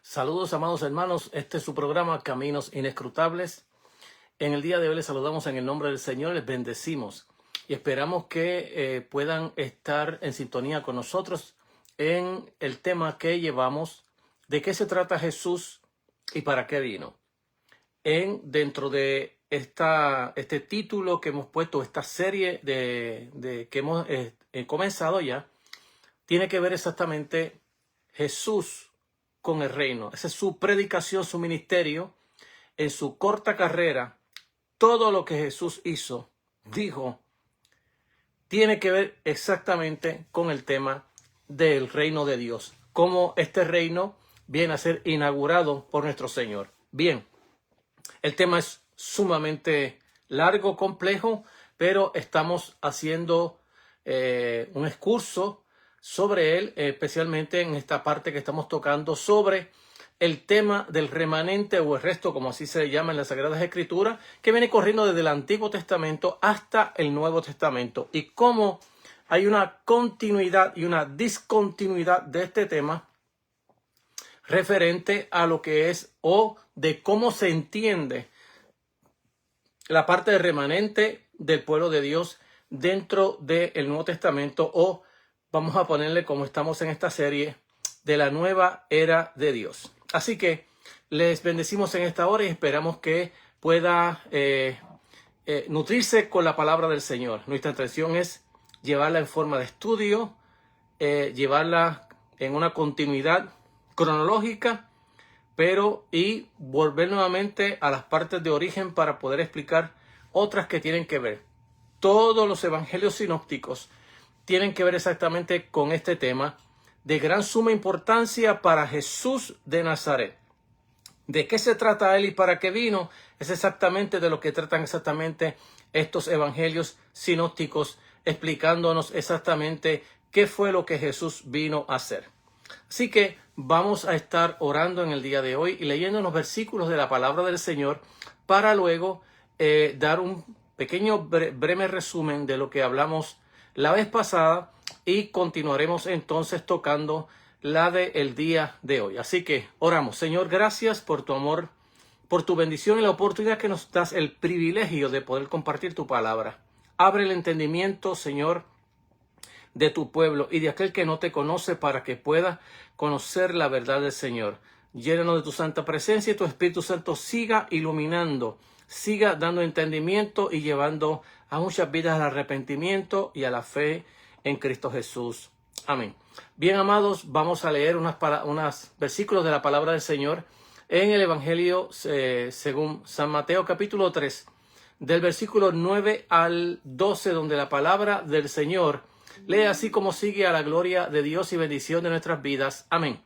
Saludos, amados hermanos. Este es su programa Caminos Inescrutables. En el día de hoy les saludamos en el nombre del Señor, les bendecimos y esperamos que puedan estar en sintonía con nosotros en el tema que llevamos, de qué se trata Jesús y para qué vino. Dentro de este título que hemos puesto, esta serie que hemos comenzado ya, tiene que ver exactamente Jesús con el reino. Esa es su predicación, su ministerio. En su corta carrera, todo lo que Jesús hizo, dijo, tiene que ver exactamente con el tema del reino de Dios. Cómo este reino viene a ser inaugurado por nuestro Señor. Bien, el tema es sumamente largo, complejo, pero estamos haciendo un excurso sobre él, especialmente en esta parte que estamos tocando sobre el tema del remanente o el resto, como así se llama en las Sagradas Escrituras, que viene corriendo desde el Antiguo Testamento hasta el Nuevo Testamento, y cómo hay una continuidad y una discontinuidad de este tema referente a lo que es o de cómo se entiende la parte del remanente del pueblo de Dios dentro del Nuevo Testamento, o vamos a ponerle, como estamos en esta serie, de la nueva era de Dios. Así que les bendecimos en esta hora y esperamos que pueda nutrirse con la palabra del Señor. Nuestra intención es llevarla en forma de estudio, llevarla en una continuidad cronológica, y volver nuevamente a las partes de origen para poder explicar otras que tienen que ver. Todos los evangelios sinópticos tienen que ver exactamente con este tema de gran suma importancia para Jesús de Nazaret. ¿De qué se trata él y para qué vino? Es exactamente de lo que tratan exactamente estos evangelios sinópticos, explicándonos exactamente qué fue lo que Jesús vino a hacer. Así que vamos a estar orando en el día de hoy y leyendo los versículos de la palabra del Señor para luego dar un pequeño breve resumen de lo que hablamos la vez pasada, y continuaremos entonces tocando la del día de hoy. Así que oramos. Señor, gracias por tu amor, por tu bendición y la oportunidad que nos das, el privilegio de poder compartir tu palabra. Abre el entendimiento, Señor, de tu pueblo y de aquel que no te conoce, para que pueda conocer la verdad del Señor. Llénanos de tu santa presencia y tu Espíritu Santo siga iluminando, siga dando entendimiento y llevando a muchas vidas al arrepentimiento y a la fe en Cristo Jesús. Amén. Bien, amados, vamos a leer unos versículos de la palabra del Señor en el Evangelio según San Mateo, capítulo 3, del versículo 9 al 12, donde la palabra del Señor lee así como sigue: a la gloria de Dios y bendición de nuestras vidas. Amén.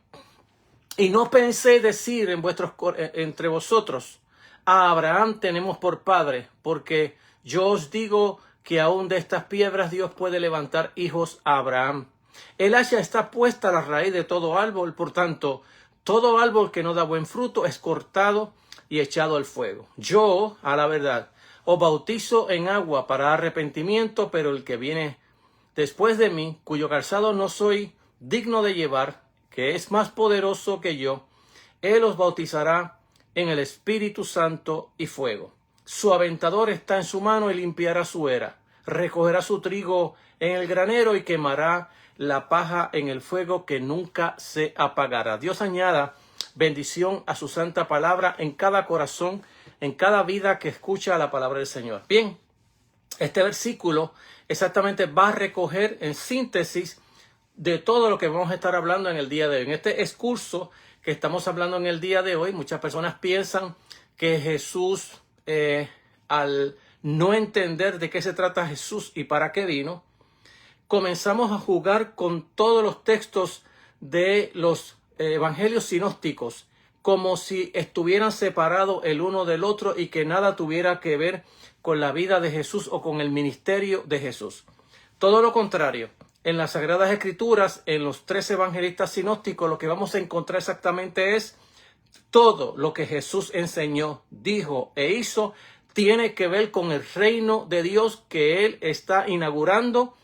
Y no penséis decir entre vosotros: a Abraham tenemos por padre, porque yo os digo que aún de estas piedras Dios puede levantar hijos a Abraham. El hacha está puesta a la raíz de todo árbol, por tanto, todo árbol que no da buen fruto es cortado y echado al fuego. Yo, a la verdad, os bautizo en agua para arrepentimiento, pero el que viene después de mí, cuyo calzado no soy digno de llevar, que es más poderoso que yo, él os bautizará en el Espíritu Santo y fuego. Su aventador está en su mano y limpiará su era. Recogerá su trigo en el granero y quemará la paja en el fuego que nunca se apagará. Dios añada bendición a su santa palabra en cada corazón, en cada vida que escucha la palabra del Señor. Bien, este versículo exactamente va a recoger en síntesis de todo lo que vamos a estar hablando en el día de hoy. En este excurso que estamos hablando en el día de hoy, muchas personas piensan que Jesús, al no entender de qué se trata Jesús y para qué vino, comenzamos a jugar con todos los textos de los evangelios sinópticos, como si estuvieran separados el uno del otro y que nada tuviera que ver con la vida de Jesús o con el ministerio de Jesús. Todo lo contrario. En las Sagradas Escrituras, en los 3 evangelistas sinópticos, lo que vamos a encontrar exactamente es todo lo que Jesús enseñó, dijo e hizo tiene que ver con el reino de Dios que Él está inaugurando,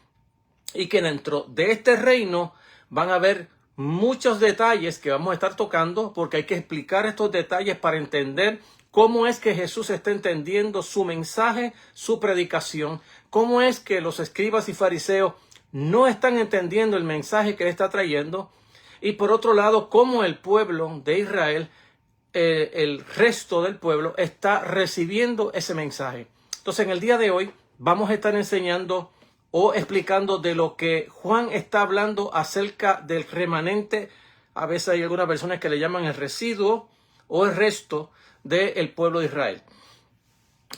y que dentro de este reino van a haber muchos detalles que vamos a estar tocando, porque hay que explicar estos detalles para entender cómo es que Jesús está entendiendo su mensaje, su predicación, cómo es que los escribas y fariseos no están entendiendo el mensaje que él está trayendo, y por otro lado, cómo el pueblo de Israel, el resto del pueblo, está recibiendo ese mensaje. Entonces, en el día de hoy vamos a estar enseñando o explicando de lo que Juan está hablando acerca del remanente. A veces hay algunas personas que le llaman el residuo o el resto del pueblo de Israel.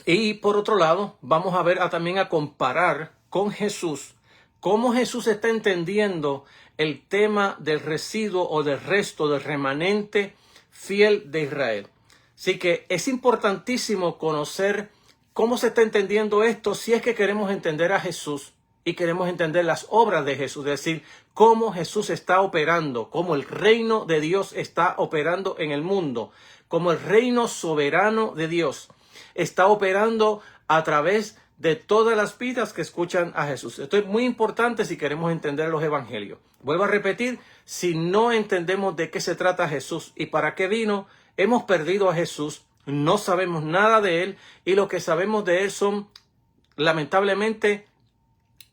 Y por otro lado, vamos a ver también a comparar con Jesús, cómo Jesús está entendiendo el tema del residuo o del resto del remanente fiel de Israel. Así que es importantísimo conocer cómo se está entendiendo esto si es que queremos entender a Jesús y queremos entender las obras de Jesús, es decir, cómo Jesús está operando, cómo el reino de Dios está operando en el mundo, cómo el reino soberano de Dios está operando a través de todas las vidas que escuchan a Jesús. Esto es muy importante si queremos entender los evangelios. Vuelvo a repetir, si no entendemos de qué se trata Jesús y para qué vino, hemos perdido a Jesús, no sabemos nada de él y lo que sabemos de él son, lamentablemente,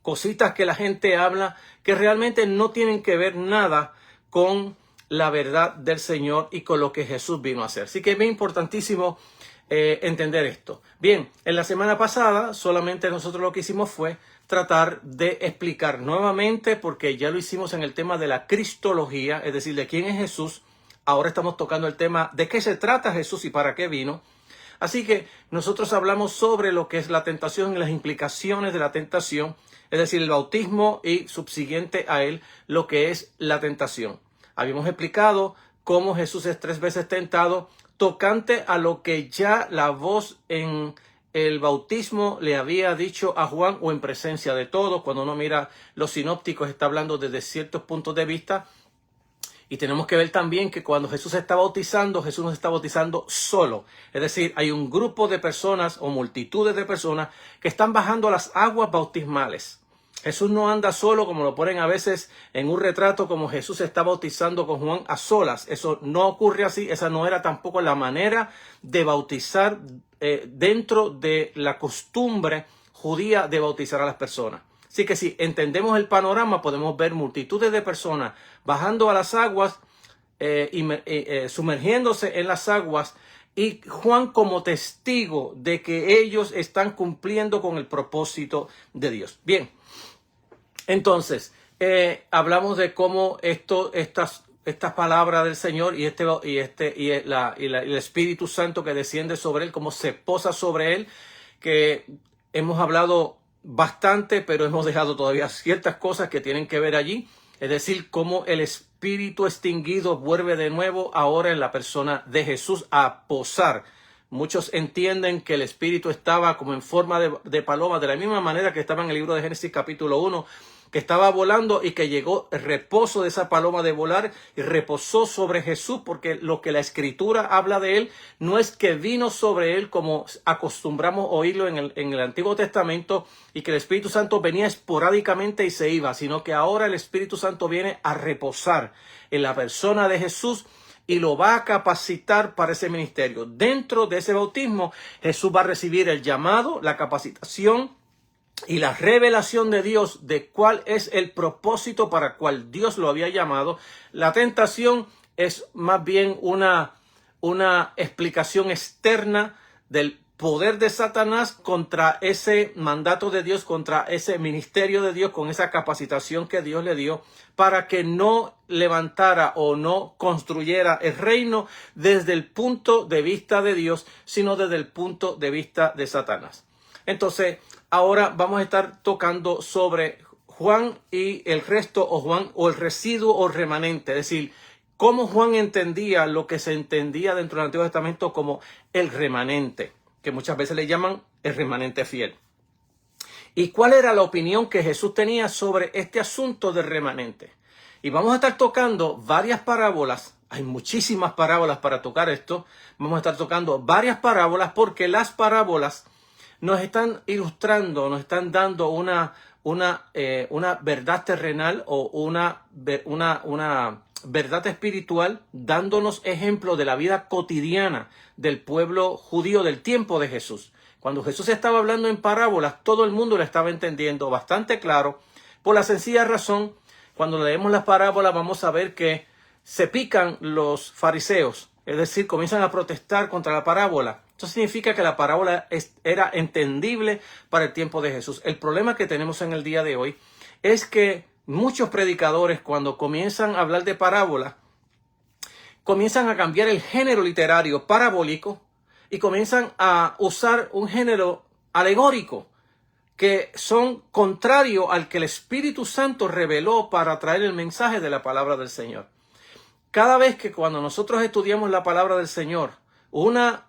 cositas que la gente habla que realmente no tienen que ver nada con la verdad del Señor y con lo que Jesús vino a hacer. Así que es muy importantísimo entender esto. Bien, en la semana pasada solamente nosotros lo que hicimos fue tratar de explicar nuevamente, porque ya lo hicimos en el tema de la cristología, es decir, de quién es Jesús. Ahora estamos tocando el tema de qué se trata Jesús y para qué vino. Así que nosotros hablamos sobre lo que es la tentación y las implicaciones de la tentación, es decir, el bautismo y subsiguiente a él, lo que es la tentación. Habíamos explicado cómo Jesús es 3 veces tentado, tocante a lo que ya la voz en el bautismo le había dicho a Juan, o en presencia de todos. Cuando uno mira los sinópticos, está hablando desde ciertos puntos de vista. Y tenemos que ver también que cuando Jesús está bautizando, Jesús no está bautizando solo. Es decir, hay un grupo de personas o multitudes de personas que están bajando las aguas bautismales. Jesús no anda solo, como lo ponen a veces en un retrato, como Jesús está bautizando con Juan a solas. Eso no ocurre así. Esa no era tampoco la manera de bautizar dentro de la costumbre judía de bautizar a las personas. Así que si entendemos el panorama, podemos ver multitudes de personas bajando a las aguas, sumergiéndose en las aguas, y Juan como testigo de que ellos están cumpliendo con el propósito de Dios. Bien, entonces hablamos de cómo estas palabras del Señor y el Espíritu Santo que desciende sobre él, cómo se posa sobre él, que hemos hablado bastante, pero hemos dejado todavía ciertas cosas que tienen que ver allí. Es decir, cómo el espíritu extinguido vuelve de nuevo ahora en la persona de Jesús a posar. Muchos entienden que el espíritu estaba como en forma de paloma, de la misma manera que estaba en el libro de Génesis capítulo 1, que estaba volando y que llegó el reposo de esa paloma de volar y reposó sobre Jesús, porque lo que la escritura habla de él no es que vino sobre él como acostumbramos oírlo en el Antiguo Testamento, y que el Espíritu Santo venía esporádicamente y se iba, sino que ahora el Espíritu Santo viene a reposar en la persona de Jesús y lo va a capacitar para ese ministerio. Dentro de ese bautismo, Jesús va a recibir el llamado, la capacitación y la revelación de Dios de cuál es el propósito para el cual Dios lo había llamado. La tentación es más bien una explicación externa del poder de Satanás contra ese mandato de Dios, contra ese ministerio de Dios, con esa capacitación que Dios le dio para que no levantara o no construyera el reino desde el punto de vista de Dios, sino desde el punto de vista de Satanás. Entonces, ahora vamos a estar tocando sobre Juan y el resto, o Juan, o el residuo o remanente, es decir, cómo Juan entendía lo que se entendía dentro del Antiguo Testamento como el remanente, que muchas veces le llaman el remanente fiel. ¿Y cuál era la opinión que Jesús tenía sobre este asunto del remanente? Y vamos a estar tocando varias parábolas. Hay muchísimas parábolas para tocar esto. Vamos a estar tocando varias parábolas porque las parábolas nos están ilustrando, nos están dando una verdad terrenal o una verdad espiritual, dándonos ejemplo de la vida cotidiana del pueblo judío del tiempo de Jesús. Cuando Jesús estaba hablando en parábolas, todo el mundo lo estaba entendiendo bastante claro, por la sencilla razón, cuando leemos las parábolas vamos a ver que se pican los fariseos, es decir, comienzan a protestar contra la parábola. Eso significa que la parábola era entendible para el tiempo de Jesús. El problema que tenemos en el día de hoy es que muchos predicadores, cuando comienzan a hablar de parábola, comienzan a cambiar el género literario parabólico y comienzan a usar un género alegórico que son contrarios al que el Espíritu Santo reveló para traer el mensaje de la palabra del Señor. Cada vez que cuando nosotros estudiamos la palabra del Señor, una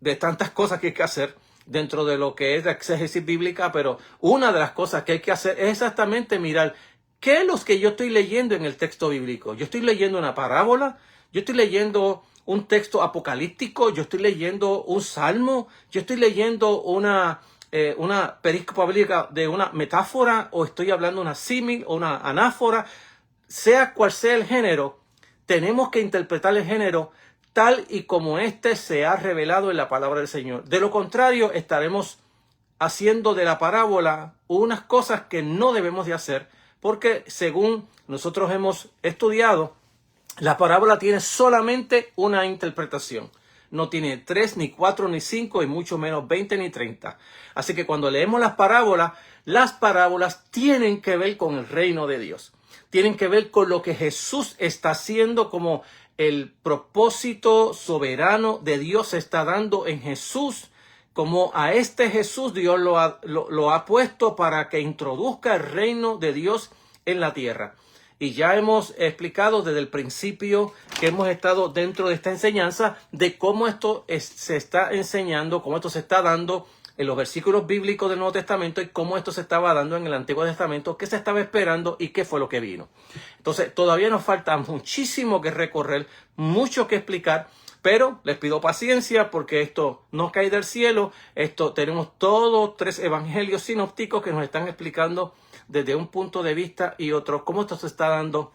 de tantas cosas que hay que hacer dentro de lo que es la exégesis bíblica, pero una de las cosas que hay que hacer es exactamente mirar qué es lo que yo estoy leyendo en el texto bíblico. Yo estoy leyendo una parábola, yo estoy leyendo un texto apocalíptico, yo estoy leyendo un salmo, yo estoy leyendo una perícopa bíblica de una metáfora, o estoy hablando una símil o una anáfora. Sea cual sea el género, tenemos que interpretar el género tal y como éste se ha revelado en la palabra del Señor. De lo contrario, estaremos haciendo de la parábola unas cosas que no debemos de hacer, porque según nosotros hemos estudiado, la parábola tiene solamente una interpretación. No tiene 3, ni 4, ni 5, y mucho menos 20 ni 30. Así que cuando leemos las parábolas tienen que ver con el reino de Dios. Tienen que ver con lo que Jesús está haciendo, como el propósito soberano de Dios se está dando en Jesús, como a este Jesús Dios lo ha puesto para que introduzca el reino de Dios en la tierra. Y ya hemos explicado desde el principio que hemos estado dentro de esta enseñanza de cómo esto se está enseñando, cómo esto se está dando en los versículos bíblicos del Nuevo Testamento y cómo esto se estaba dando en el Antiguo Testamento, qué se estaba esperando y qué fue lo que vino. Entonces, todavía nos falta muchísimo que recorrer, mucho que explicar, pero les pido paciencia porque esto no cae del cielo. Tenemos todos 3 evangelios sinópticos que nos están explicando desde un punto de vista y otro cómo esto se está dando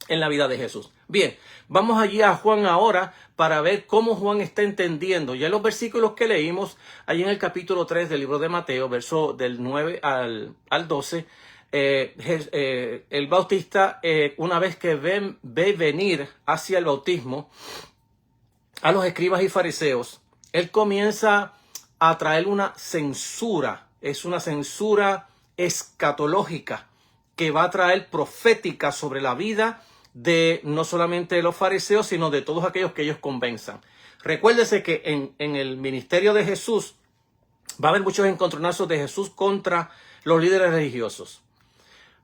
en la vida de Jesús. Bien, vamos allí a Juan ahora para ver cómo Juan está entendiendo. Ya los versículos que leímos allí en el capítulo 3 del libro de Mateo, verso del 9 al 12, el bautista, una vez que ve venir hacia el bautismo a los escribas y fariseos, él comienza a traer una censura. Es una censura escatológica que va a traer profética sobre la vida de no solamente de los fariseos, sino de todos aquellos que ellos convenzan. Recuérdese que en el ministerio de Jesús va a haber muchos encontronazos de Jesús contra los líderes religiosos.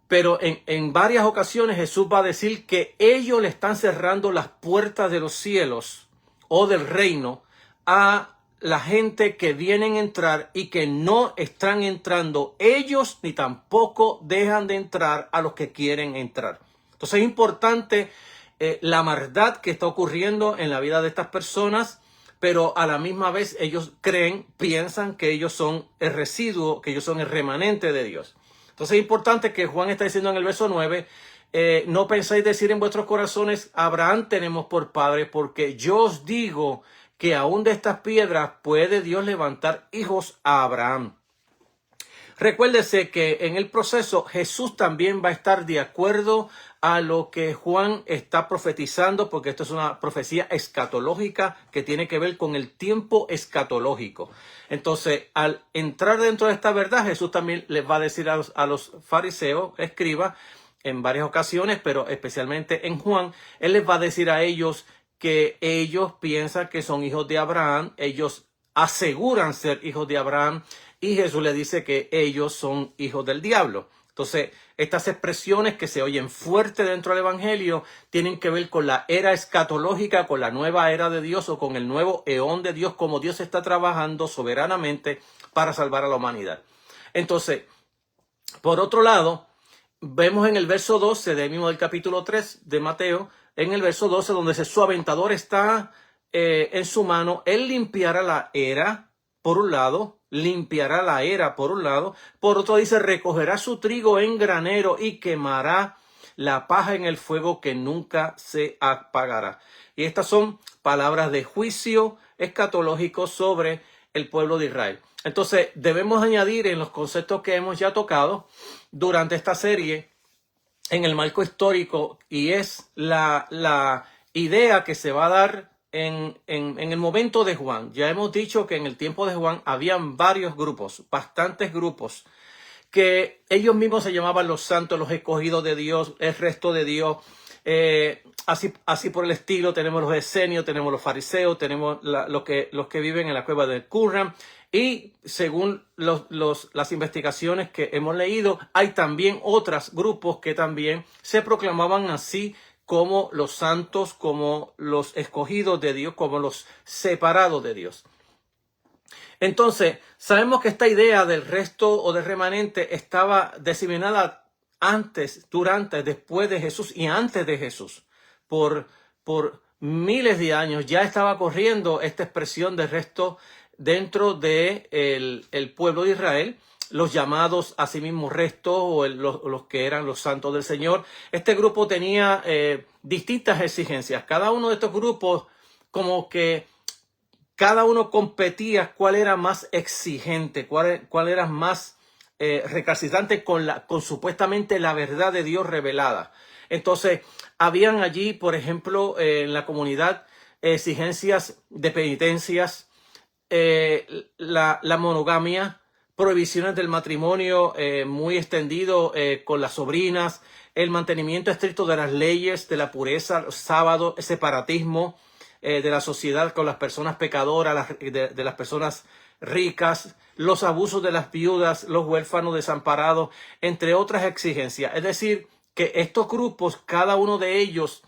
Pero en varias ocasiones Jesús va a decir que ellos le están cerrando las puertas de los cielos o del reino a la gente que vienen a entrar y que no están entrando ellos, ni tampoco dejan de entrar a los que quieren entrar. Entonces es importante la maldad que está ocurriendo en la vida de estas personas, pero a la misma vez ellos piensan que ellos son el residuo, que ellos son el remanente de Dios. Entonces es importante que Juan está diciendo en el verso 9, no pensáis decir en vuestros corazones, Abraham tenemos por padre, porque yo os digo que aún de estas piedras puede Dios levantar hijos a Abraham. Recuérdese que en el proceso Jesús también va a estar de acuerdo a lo que Juan está profetizando, porque esto es una profecía escatológica que tiene que ver con el tiempo escatológico. Entonces, al entrar dentro de esta verdad, Jesús también les va a decir a los fariseos, escribas, en varias ocasiones, pero especialmente en Juan, él les va a decir a ellos que ellos piensan que son hijos de Abraham, ellos aseguran ser hijos de Abraham, y Jesús les dice que ellos son hijos del diablo. Entonces, estas expresiones que se oyen fuerte dentro del evangelio tienen que ver con la era escatológica, con la nueva era de Dios o con el nuevo eón de Dios, como Dios está trabajando soberanamente para salvar a la humanidad. Entonces, por otro lado, vemos en el verso 12 del mismo del capítulo 3 de Mateo, en el verso 12, donde su aventador está en su mano, él limpiará la era, por un lado, limpiará la era, por un lado, por otro dice, recogerá su trigo en granero y quemará la paja en el fuego que nunca se apagará. Y estas son palabras de juicio escatológico sobre el pueblo de Israel. Entonces, debemos añadir en los conceptos que hemos ya tocado durante esta serie, en el marco histórico, y es la idea que se va a dar en el momento de Juan. Ya hemos dicho que en el tiempo de Juan habían varios grupos, bastantes grupos, que ellos mismos se llamaban los santos, los escogidos de Dios, el resto de Dios. Así por el estilo, tenemos los esenios, tenemos los fariseos, tenemos los que viven en la cueva de Qumran. Y según las investigaciones que hemos leído, hay también otros grupos que también se proclamaban así, como los santos, como los escogidos de Dios, como los separados de Dios. Entonces, sabemos que esta idea del resto o del remanente estaba diseminada antes, durante, después de Jesús y antes de Jesús. Por miles de años ya estaba corriendo esta expresión de resto dentro de el pueblo de Israel, los llamados a sí mismos restos o los que eran los santos del Señor. Este grupo tenía distintas exigencias. Cada uno de estos grupos, como que cada uno competía cuál era más exigente, cuál era más recalcitrante con supuestamente la verdad de Dios revelada. Entonces, habían allí, por ejemplo, en la comunidad, exigencias de penitencias, la monogamia, prohibiciones del matrimonio muy extendido con las sobrinas, el mantenimiento estricto de las leyes, de la pureza, los sábados, el separatismo de la sociedad con las personas pecadoras, de las personas ricas, los abusos de las viudas, los huérfanos desamparados, entre otras exigencias. Es decir, que estos grupos, cada uno de ellos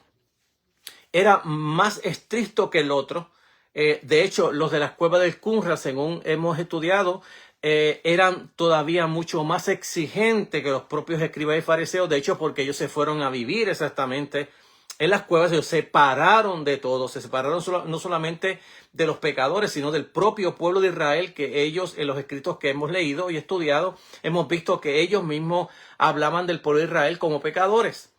era más estricto que el otro. De hecho, los de las cuevas del Qumran, según hemos estudiado, eran todavía mucho más exigentes que los propios escribas y fariseos. De hecho, porque ellos se fueron a vivir exactamente en las cuevas, ellos se separaron de todo, se separaron no solamente de los pecadores, sino del propio pueblo de Israel, que ellos, en los escritos que hemos leído y estudiado, hemos visto que ellos mismos hablaban del pueblo de Israel como pecadores,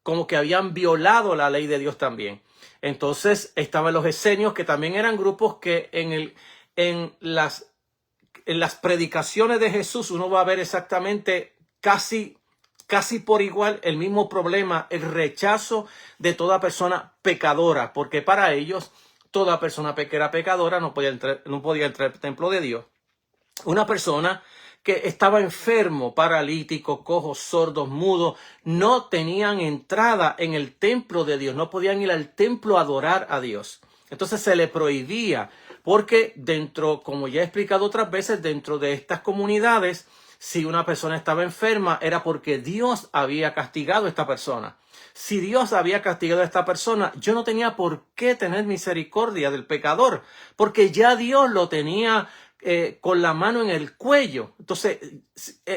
como que habían violado la ley de Dios también. Entonces estaban los esenios, que también eran grupos que en las predicaciones de Jesús uno va a ver exactamente casi por igual el mismo problema, el rechazo de toda persona pecadora, porque para ellos toda persona que era pecadora no podía entrar al templo de Dios. Una persona que estaba enfermo, paralítico, cojo, sordos, mudos, no tenían entrada en el templo de Dios, no podían ir al templo a adorar a Dios. Entonces se le prohibía, porque dentro, como ya he explicado otras veces, dentro de estas comunidades, si una persona estaba enferma, era porque Dios había castigado a esta persona. Si Dios había castigado a esta persona, yo no tenía por qué tener misericordia del pecador, porque ya Dios lo tenía con la mano en el cuello. Entonces,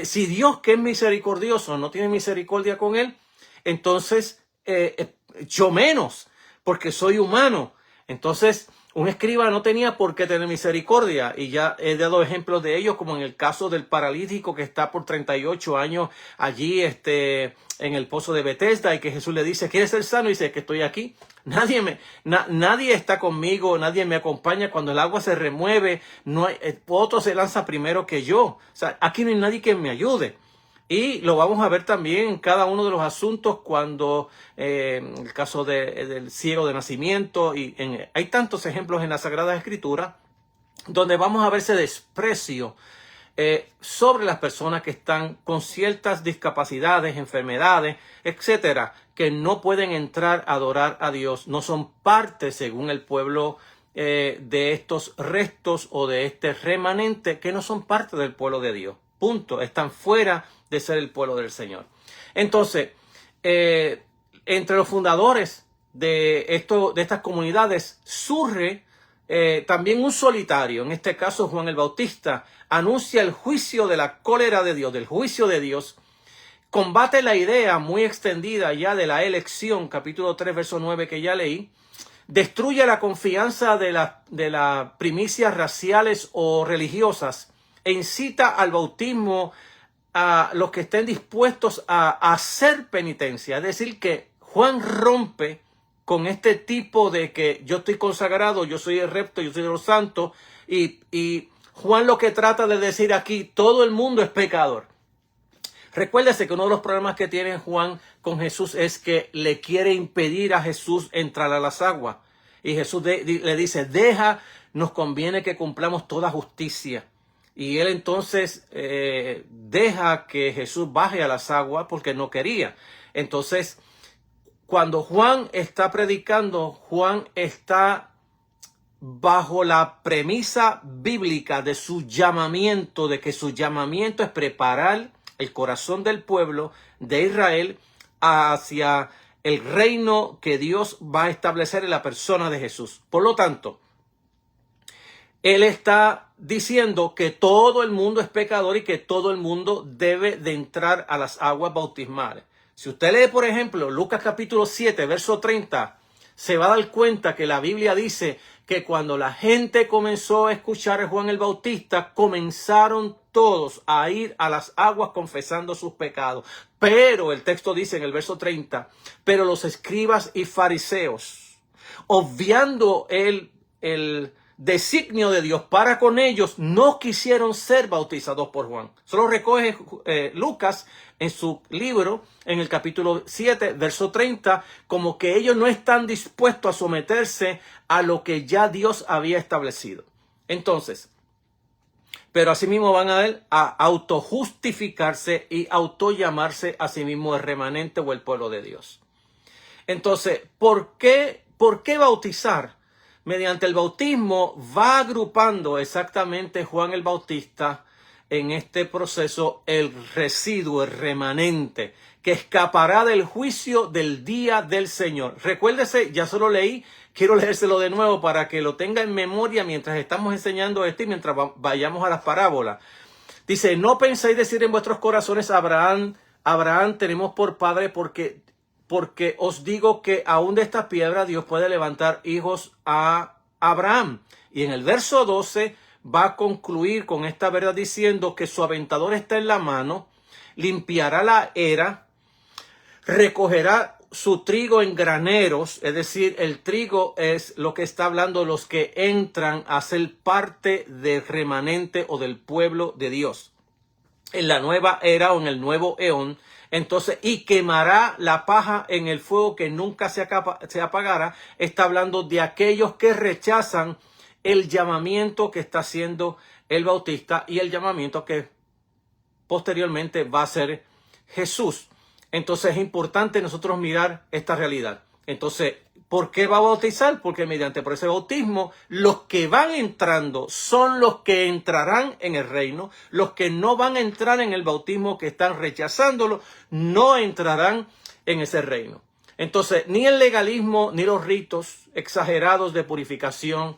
si Dios, que es misericordioso, no tiene misericordia con él, entonces yo menos, porque soy humano. Entonces, un escriba no tenía por qué tener misericordia, y ya he dado ejemplos de ellos, como en el caso del paralítico que está por 38 años allí en el pozo de Betesda, y que Jesús le dice: ¿quieres ser sano? Y dice: que estoy aquí. Nadie está conmigo, nadie me acompaña. Cuando el agua se remueve, otro se lanza primero que yo. O sea, aquí no hay nadie que me ayude. Y lo vamos a ver también en cada uno de los asuntos, cuando el caso del ciego de nacimiento, hay tantos ejemplos en la Sagrada Escritura donde vamos a ver ese desprecio sobre las personas que están con ciertas discapacidades, enfermedades, etcétera, que no pueden entrar a adorar a Dios, no son parte, según el pueblo, de estos restos o de este remanente, que no son parte del pueblo de Dios. Punto. Están fuera de ser el pueblo del Señor. Entonces, entre los fundadores de estas comunidades surge también un solitario. En este caso, Juan el Bautista anuncia el juicio de la cólera de Dios, del juicio de Dios. Combate la idea muy extendida ya de la elección, capítulo 3, verso 9, que ya leí. Destruye la confianza de las primicias raciales o religiosas, e incita al bautismo a los que estén dispuestos a hacer penitencia. Es decir, que Juan rompe con este tipo de que yo estoy consagrado, yo soy el recto, yo soy de los santos, y Juan lo que trata de decir aquí, todo el mundo es pecador. Recuérdese que uno de los problemas que tiene Juan con Jesús es que le quiere impedir a Jesús entrar a las aguas. Y Jesús le dice, nos conviene que cumplamos toda justicia. Y él entonces deja que Jesús baje a las aguas porque no quería. Entonces, cuando Juan está predicando, Juan está bajo la premisa bíblica de su llamamiento, de que su llamamiento es preparar el corazón del pueblo de Israel hacia el reino que Dios va a establecer en la persona de Jesús. Por lo tanto, él está diciendo que todo el mundo es pecador y que todo el mundo debe de entrar a las aguas bautismales. Si usted lee, por ejemplo, Lucas capítulo 7, verso 30, se va a dar cuenta que la Biblia dice que cuando la gente comenzó a escuchar a Juan el Bautista, comenzaron todos a ir a las aguas confesando sus pecados. Pero el texto dice en el verso 30, pero los escribas y fariseos, obviando el designio de Dios para con ellos, no quisieron ser bautizados por Juan. Solo recoge Lucas en su libro, en el capítulo 7, verso 30, como que ellos no están dispuestos a someterse a lo que ya Dios había establecido. Entonces, pero asimismo van a autojustificarse y autollamarse a sí mismo el remanente o el pueblo de Dios. Entonces, ¿por qué bautizar? Mediante el bautismo va agrupando exactamente Juan el Bautista en este proceso el residuo, el remanente, que escapará del juicio del día del Señor. Recuérdese, ya se lo leí, quiero leérselo de nuevo para que lo tenga en memoria mientras estamos enseñando esto y mientras vayamos a las parábolas. Dice, no penséis decir en vuestros corazones, Abraham tenemos por padre, porque os digo que aún de esta piedra Dios puede levantar hijos a Abraham. Y en el verso 12 va a concluir con esta verdad diciendo que su aventador está en la mano, limpiará la era, recogerá su trigo en graneros, es decir, el trigo es lo que está hablando los que entran a ser parte del remanente o del pueblo de Dios. En la nueva era o en el nuevo eón, entonces, y quemará la paja en el fuego que nunca se apagará. Está hablando de aquellos que rechazan el llamamiento que está haciendo el Bautista y el llamamiento que posteriormente va a ser Jesús. Entonces es importante nosotros mirar esta realidad. Entonces, ¿por qué va a bautizar? Porque mediante por ese bautismo, los que van entrando son los que entrarán en el reino. Los que no van a entrar en el bautismo, que están rechazándolo, no entrarán en ese reino. Entonces, ni el legalismo, ni los ritos exagerados de purificación,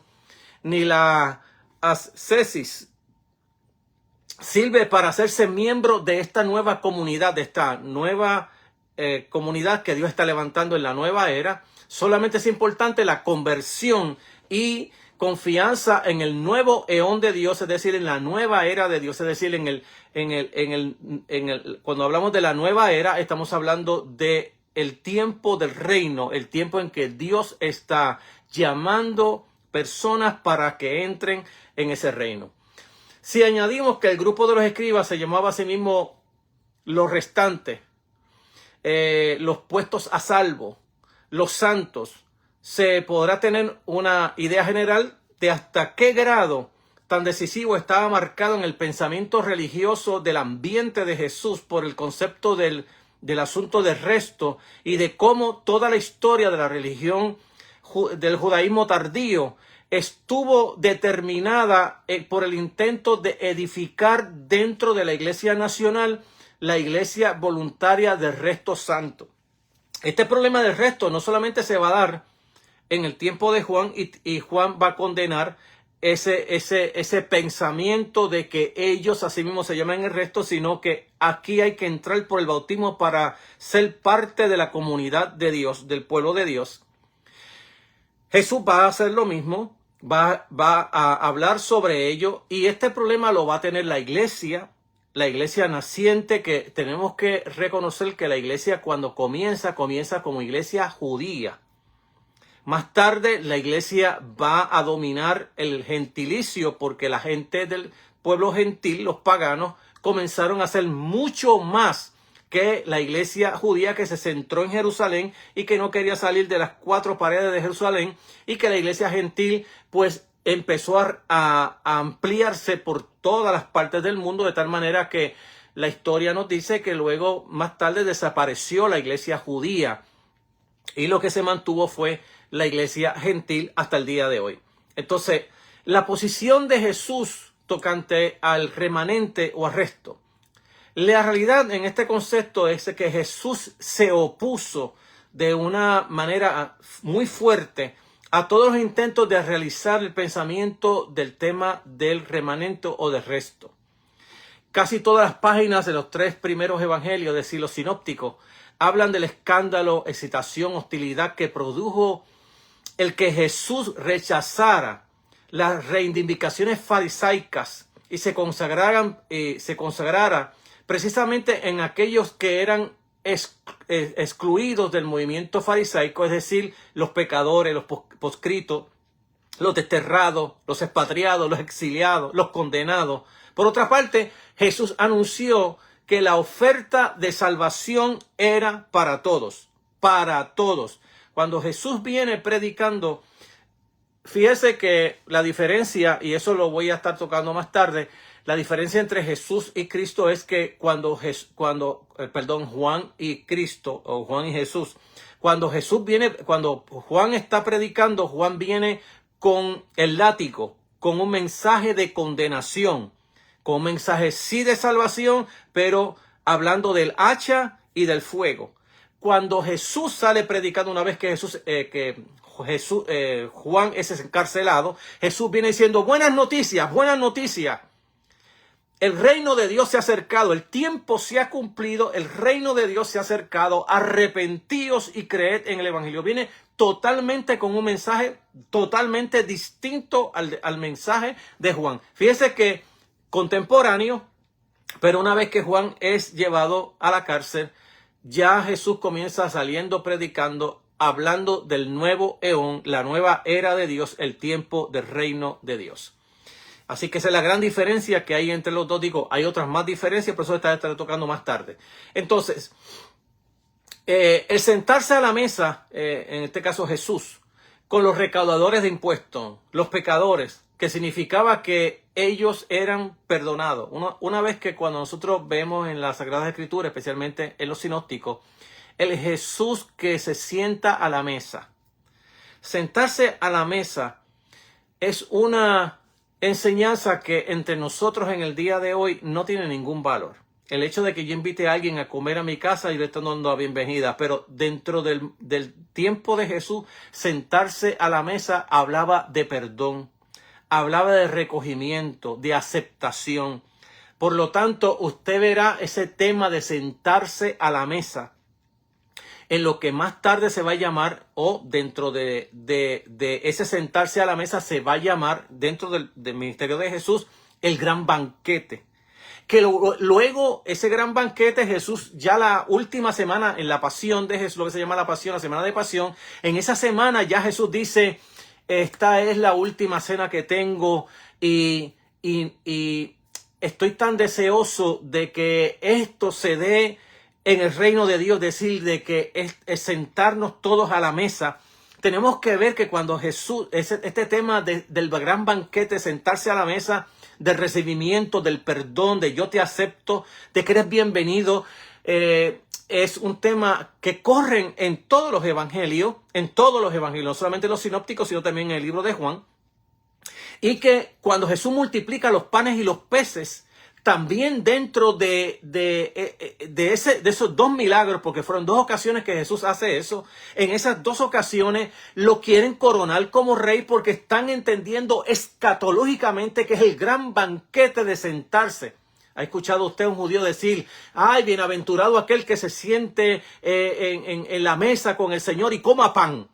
ni la ascesis sirve para hacerse miembro de esta nueva comunidad, de esta nueva comunidad que Dios está levantando en la nueva era. Solamente es importante la conversión y confianza en el nuevo eón de Dios, es decir, en la nueva era de Dios, es decir, cuando hablamos de la nueva era, estamos hablando de el tiempo del reino, el tiempo en que Dios está llamando personas para que entren en ese reino. Si añadimos que el grupo de los escribas se llamaba a sí mismo los restantes, los puestos a salvo, los santos, se podrá tener una idea general de hasta qué grado tan decisivo estaba marcado en el pensamiento religioso del ambiente de Jesús por el concepto del asunto del resto y de cómo toda la historia de la religión del judaísmo tardío estuvo determinada por el intento de edificar dentro de la Iglesia Nacional la Iglesia voluntaria del resto santo. Este problema del resto no solamente se va a dar en el tiempo de Juan y Juan va a condenar ese pensamiento de que ellos así mismo se llaman el resto, sino que aquí hay que entrar por el bautismo para ser parte de la comunidad de Dios, del pueblo de Dios. Jesús va a hacer lo mismo, va a hablar sobre ello y este problema lo va a tener la iglesia la iglesia naciente, que tenemos que reconocer que la iglesia cuando comienza como iglesia judía. Más tarde la iglesia va a dominar el gentilicio porque la gente del pueblo gentil, los paganos, comenzaron a hacer mucho más que la iglesia judía, que se centró en Jerusalén y que no quería salir de las 4 paredes de Jerusalén, y que la iglesia gentil pues empezó a ampliarse por todas las partes del mundo, de tal manera que la historia nos dice que luego más tarde desapareció la iglesia judía y lo que se mantuvo fue la iglesia gentil hasta el día de hoy. Entonces, la posición de Jesús tocante al remanente o al resto. La realidad en este concepto es que Jesús se opuso de una manera muy fuerte a todos los intentos de realizar el pensamiento del tema del remanente o del resto. Casi todas las páginas de los 3 primeros evangelios, es decir, los sinópticos, hablan del escándalo, excitación, hostilidad que produjo el que Jesús rechazara las reivindicaciones farisaicas y se consagrara precisamente en aquellos que eran excluidos del movimiento farisaico, es decir, los pecadores, los proscritos, los desterrados, los expatriados, los exiliados, los condenados. Por otra parte, Jesús anunció que la oferta de salvación era para todos, para todos. Cuando Jesús viene predicando, fíjese que la diferencia, y eso lo voy a estar tocando más tarde, la diferencia entre Jesús y Cristo es que cuando Juan y Cristo, o Juan y Jesús, cuando Juan está predicando, Juan viene con el látigo, con un mensaje de condenación, con un mensaje sí de salvación, pero hablando del hacha y del fuego. Cuando Jesús sale predicando, una vez que Juan es encarcelado, Jesús viene diciendo buenas noticias, buenas noticias. El reino de Dios se ha acercado, el tiempo se ha cumplido, el reino de Dios se ha acercado, arrepentíos y creed en el evangelio. Viene totalmente con un mensaje totalmente distinto al mensaje de Juan. Fíjese que contemporáneo, pero una vez que Juan es llevado a la cárcel, ya Jesús comienza saliendo predicando, hablando del nuevo eón, la nueva era de Dios, el tiempo del reino de Dios. Así que esa es la gran diferencia que hay entre los dos. Digo, hay otras más diferencias, pero eso estaré tocando más tarde. Entonces, el sentarse a la mesa, en este caso Jesús, con los recaudadores de impuestos, los pecadores, que significaba que ellos eran perdonados. Una vez que cuando nosotros vemos en las Sagradas Escrituras, especialmente en los sinópticos, el Jesús que se sienta a la mesa. Sentarse a la mesa es una enseñanza que entre nosotros en el día de hoy no tiene ningún valor. El hecho de que yo invite a alguien a comer a mi casa y le estoy dando la bienvenida, pero dentro del tiempo de Jesús, sentarse a la mesa hablaba de perdón, hablaba de recogimiento, de aceptación. Por lo tanto, usted verá ese tema de sentarse a la mesa en lo que más tarde se va a llamar, o dentro de ese sentarse a la mesa se va a llamar, dentro del ministerio de Jesús, el gran banquete. Que luego ese gran banquete Jesús, ya la última semana en la pasión de Jesús, lo que se llama la pasión, la semana de pasión, en esa semana ya Jesús dice, esta es la última cena que tengo y estoy tan deseoso de que esto se dé en el reino de Dios, decir de que es sentarnos todos a la mesa. Tenemos que ver que cuando Jesús, este tema del gran banquete, sentarse a la mesa, del recibimiento, del perdón, de yo te acepto, de que eres bienvenido, es un tema que corren en todos los evangelios, no solamente en los sinópticos, sino también en el libro de Juan. Y que cuando Jesús multiplica los panes y los peces, también dentro de esos 2 milagros, porque fueron 2 ocasiones que Jesús hace eso, en esas 2 ocasiones lo quieren coronar como rey porque están entendiendo escatológicamente que es el gran banquete de sentarse. ¿Ha escuchado usted a un judío decir, ay, bienaventurado aquel que se siente en la mesa con el Señor y coma pan?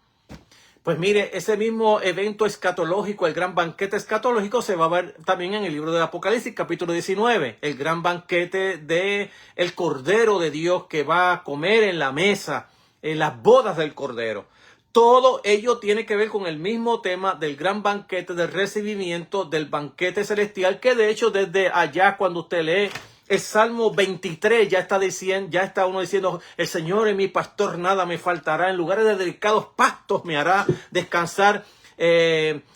Pues mire, ese mismo evento escatológico, el gran banquete escatológico, se va a ver también en el libro del Apocalipsis, capítulo 19, el gran banquete de el Cordero de Dios que va a comer en la mesa, en las bodas del Cordero. Todo ello tiene que ver con el mismo tema del gran banquete, del recibimiento, del banquete celestial, que de hecho desde allá cuando usted lee el Salmo 23 ya está uno diciendo, el Señor es mi pastor, nada me faltará, en lugares de delicados pastos me hará descansar,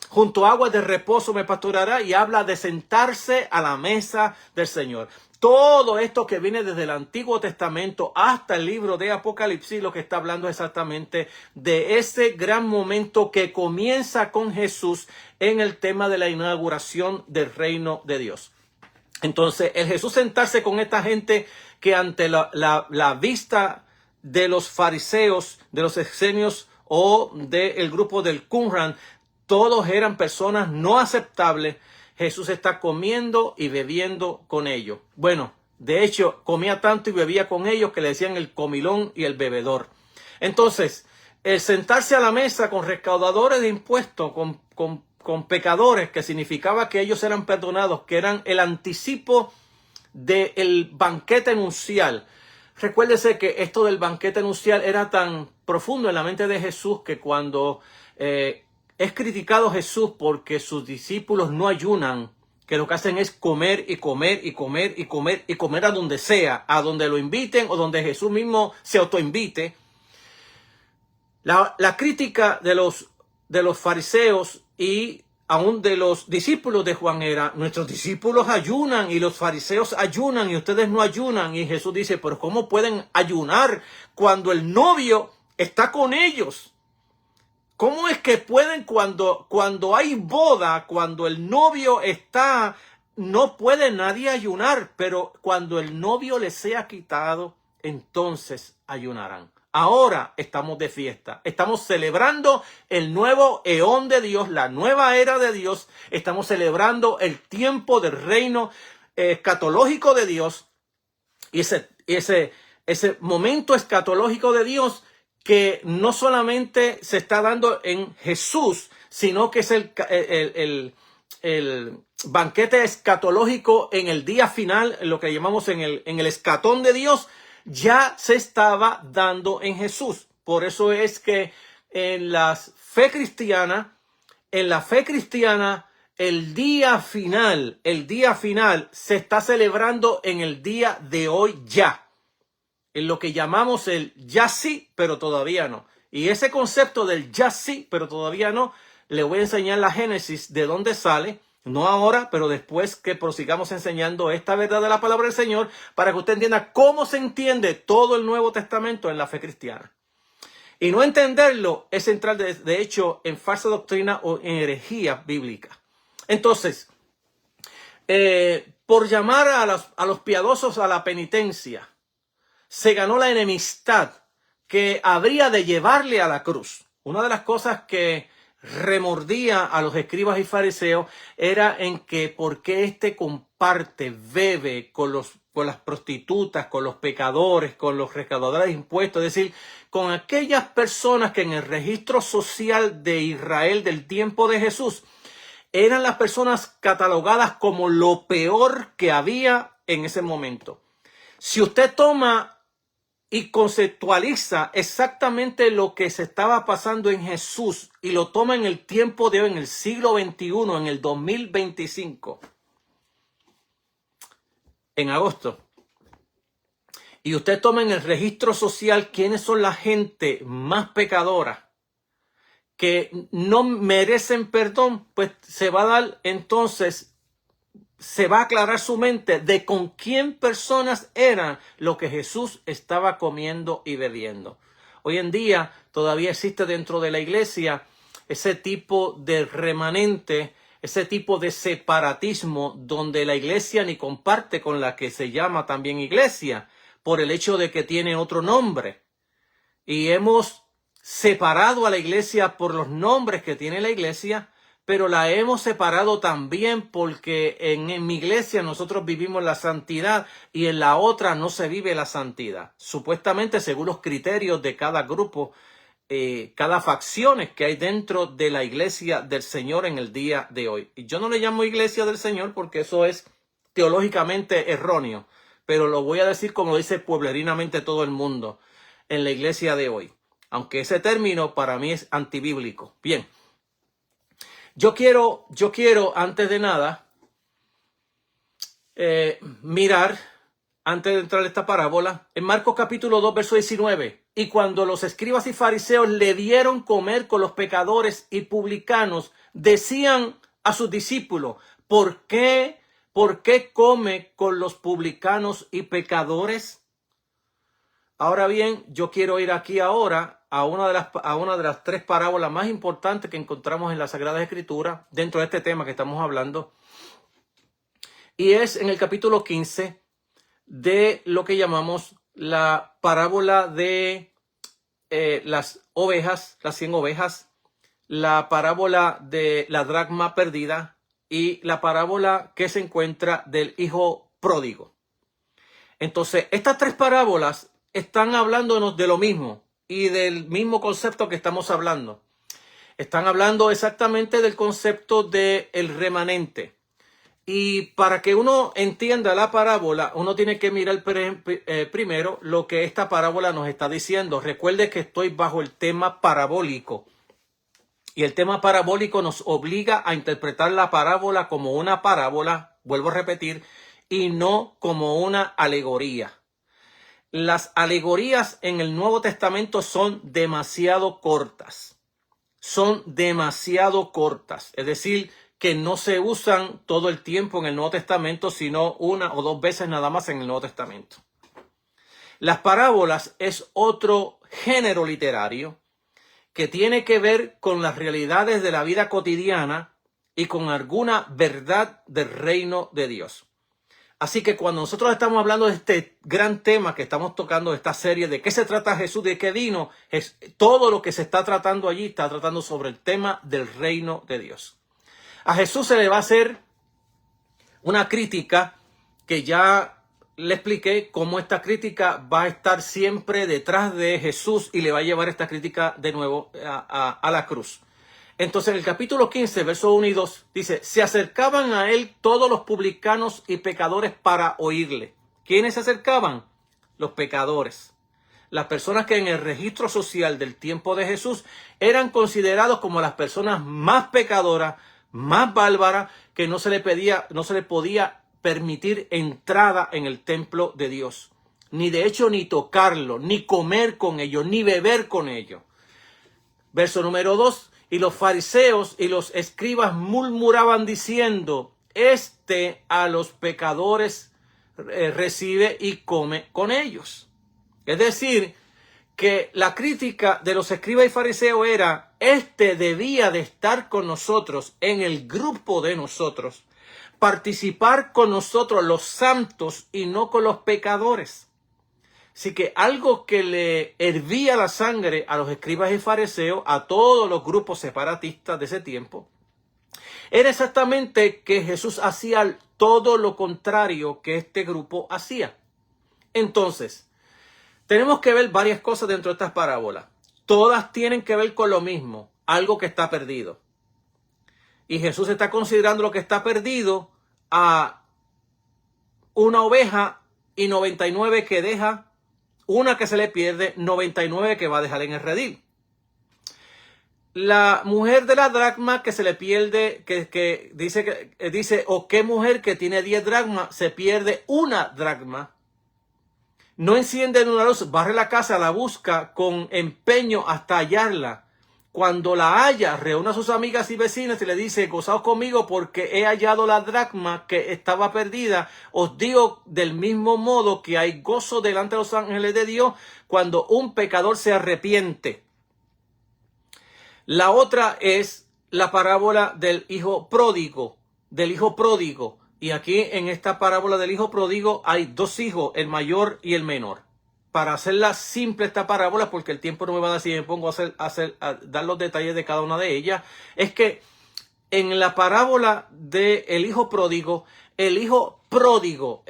junto a aguas de reposo me pastoreará, y habla de sentarse a la mesa del Señor. Todo esto que viene desde el Antiguo Testamento hasta el libro de Apocalipsis, lo que está hablando exactamente de ese gran momento que comienza con Jesús en el tema de la inauguración del reino de Dios. Entonces, el Jesús sentarse con esta gente que ante la vista de los fariseos, de los esenios o del grupo del Qumran, todos eran personas no aceptables. Jesús está comiendo y bebiendo con ellos. Bueno, de hecho, comía tanto y bebía con ellos que le decían el comilón y el bebedor. Entonces, el sentarse a la mesa con recaudadores de impuestos, con pecadores, que significaba que ellos eran perdonados, que eran el anticipo del banquete nupcial. Recuérdese que esto del banquete nupcial era tan profundo en la mente de Jesús que cuando es criticado Jesús porque sus discípulos no ayunan, que lo que hacen es comer y comer y comer y comer y comer a donde sea, a donde lo inviten o donde Jesús mismo se autoinvite. La crítica de los fariseos y aún de los discípulos de Juan era, nuestros discípulos ayunan y los fariseos ayunan y ustedes no ayunan. Y Jesús dice, pero ¿cómo pueden ayunar cuando el novio está con ellos? ¿Cómo es que pueden cuando hay boda, cuando el novio está, no puede nadie ayunar, pero cuando el novio les sea quitado, entonces ayunarán? Ahora estamos de fiesta, estamos celebrando el nuevo eón de Dios, la nueva era de Dios, estamos celebrando el tiempo del reino escatológico de Dios y ese momento escatológico de Dios que no solamente se está dando en Jesús, sino que es el banquete escatológico en el día final, lo que llamamos en el escatón de Dios, ya se estaba dando en Jesús. Por eso es que en la fe cristiana, el día final se está celebrando en el día de hoy ya. En lo que llamamos el ya sí, pero todavía no. Y ese concepto del ya sí, pero todavía no, le voy a enseñar la génesis de dónde sale. No ahora, pero después que prosigamos enseñando esta verdad de la palabra del Señor, para que usted entienda cómo se entiende todo el Nuevo Testamento en la fe cristiana. Y no entenderlo es entrar, de hecho, en falsa doctrina o en herejía bíblica. Entonces, por llamar a los piadosos a la penitencia, se ganó la enemistad que habría de llevarle a la cruz. Una de las cosas que remordía a los escribas y fariseos era en que por qué comparte, bebe con las prostitutas, con los pecadores, con los recaudadores de impuestos, es decir, con aquellas personas que en el registro social de Israel del tiempo de Jesús eran las personas catalogadas como lo peor que había en ese momento. Si usted toma y conceptualiza exactamente lo que se estaba pasando en Jesús y lo toma en el tiempo de hoy, en el siglo XXI, en el 2025, en agosto, y usted toma en el registro social quiénes son la gente más pecadora que no merecen perdón, pues se va a dar entonces, se va a aclarar su mente de con quién personas eran lo que Jesús estaba comiendo y bebiendo. Hoy en día todavía existe dentro de la iglesia ese tipo de remanente, ese tipo de separatismo donde la iglesia ni comparte con la que se llama también iglesia por el hecho de que tiene otro nombre. Y hemos separado a la iglesia por los nombres que tiene la iglesia, pero la hemos separado también porque en mi iglesia nosotros vivimos la santidad y en la otra no se vive la santidad. Supuestamente según los criterios de cada grupo cada facciones que hay dentro de la iglesia del Señor en el día de hoy. Y yo no le llamo iglesia del Señor porque eso es teológicamente erróneo, pero lo voy a decir como lo dice pueblerinamente todo el mundo en la iglesia de hoy, aunque ese término para mí es antibíblico. Bien, yo quiero antes de nada mirar, antes de entrar a esta parábola, en Marcos capítulo 2, verso 19. Y cuando los escribas y fariseos le dieron comer con los pecadores y publicanos, decían a sus discípulos, ¿por qué come con los publicanos y pecadores? Ahora bien, yo quiero ir aquí ahora a una de las tres parábolas más importantes que encontramos en la Sagrada Escritura dentro de este tema que estamos hablando. Y es en el capítulo 15 de lo que llamamos la parábola de las ovejas, las 100 ovejas, la parábola de la dracma perdida y la parábola que se encuentra del hijo pródigo. Entonces, estas tres parábolas están hablándonos de lo mismo y del mismo concepto que estamos hablando. Están hablando exactamente del concepto del remanente. Y para que uno entienda la parábola, uno tiene que mirar primero lo que esta parábola nos está diciendo. Recuerde que estoy bajo el tema parabólico. Y el tema parabólico nos obliga a interpretar la parábola como una parábola, vuelvo a repetir, y no como una alegoría. Las alegorías en el Nuevo Testamento son demasiado cortas. Son demasiado cortas. Es decir, que no se usan todo el tiempo en el Nuevo Testamento, sino una o dos veces nada más en el Nuevo Testamento. Las parábolas es otro género literario que tiene que ver con las realidades de la vida cotidiana y con alguna verdad del reino de Dios. Así que cuando nosotros estamos hablando de este gran tema que estamos tocando, de esta serie, de qué se trata Jesús, de qué vino, es todo lo que se está tratando allí, está tratando sobre el tema del reino de Dios. A Jesús se le va a hacer una crítica que ya le expliqué cómo esta crítica va a estar siempre detrás de Jesús y le va a llevar esta crítica de nuevo a la cruz. Entonces en el capítulo 15, versos 1 y 2, dice, se acercaban a él todos los publicanos y pecadores para oírle. ¿Quiénes se acercaban? Los pecadores. Las personas que en el registro social del tiempo de Jesús eran considerados como las personas más pecadoras, más bárbara, que no se le podía permitir entrada en el templo de Dios. Ni de hecho ni tocarlo, ni comer con ellos, ni beber con ellos. Verso número 2. Y los fariseos y los escribas murmuraban diciendo, este a los pecadores recibe y come con ellos. Es decir, que la crítica de los escribas y fariseos era, este debía de estar con nosotros, en el grupo de nosotros, participar con nosotros los santos y no con los pecadores. Así que algo que le hervía la sangre a los escribas y fariseos, a todos los grupos separatistas de ese tiempo, era exactamente que Jesús hacía todo lo contrario que este grupo hacía. Entonces, tenemos que ver varias cosas dentro de estas parábolas. Todas tienen que ver con lo mismo, algo que está perdido. Y Jesús está considerando lo que está perdido a una oveja y 99 que deja, una que se le pierde, 99 que va a dejar en el redil. La mujer de la dracma que se le pierde, que dice, o qué mujer que tiene 10 dracmas se pierde una dracma. No enciende una luz, barre la casa, la busca con empeño hasta hallarla. Cuando la halla, reúne a sus amigas y vecinas y le dice, gozaos conmigo porque he hallado la dracma que estaba perdida. Os digo del mismo modo que hay gozo delante de los ángeles de Dios cuando un pecador se arrepiente. La otra es la parábola del hijo pródigo, Y aquí en esta parábola del hijo pródigo hay dos hijos, el mayor y el menor. Para hacerla simple esta parábola, porque el tiempo no me va a dar si me pongo a dar los detalles de cada una de ellas, es que en la parábola del hijo pródigo, el hijo pródigo,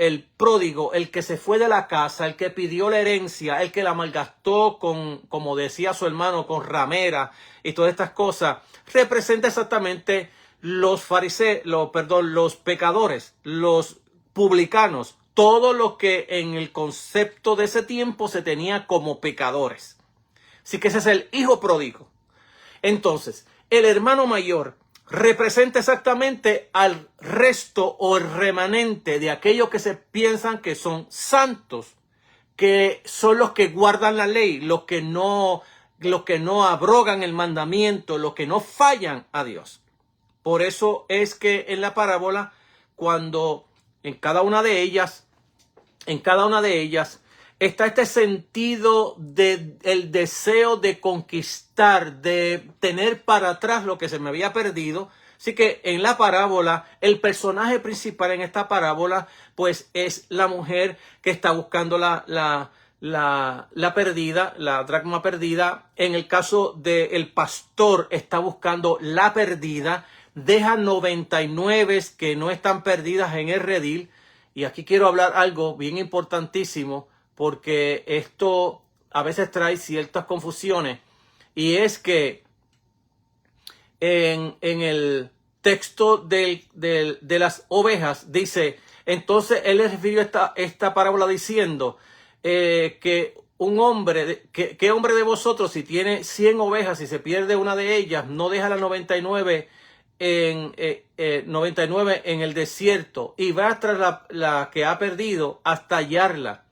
el que se fue de la casa, el que pidió la herencia, el que la malgastó con, como decía su hermano, con ramera y todas estas cosas, representa exactamente los fariseos, los pecadores, los publicanos, todo lo que en el concepto de ese tiempo se tenía como pecadores. Así que ese es el hijo pródigo. Entonces, el hermano mayor representa exactamente al resto o el remanente de aquellos que se piensan que son santos, que son los que guardan la ley, los que no abrogan el mandamiento, los que no fallan a Dios. Por eso es que en la parábola, cuando en cada una de ellas está este sentido de el deseo de conquistar, de tener para atrás lo que se me había perdido. Así que en la parábola, el personaje principal en esta parábola, pues es la mujer que está buscando la perdida, la dracma perdida. En el caso del pastor, está buscando la perdida. Deja 99 que no están perdidas en el redil. Y aquí quiero hablar algo bien importantísimo, porque esto a veces trae ciertas confusiones. Y es que en el texto de las ovejas dice, entonces él le refirió esta parábola diciendo que un hombre, ¿qué hombre de vosotros si tiene 100 ovejas y se pierde una de ellas, no deja las 99 en el desierto y va tras la que ha perdido hasta hallarla?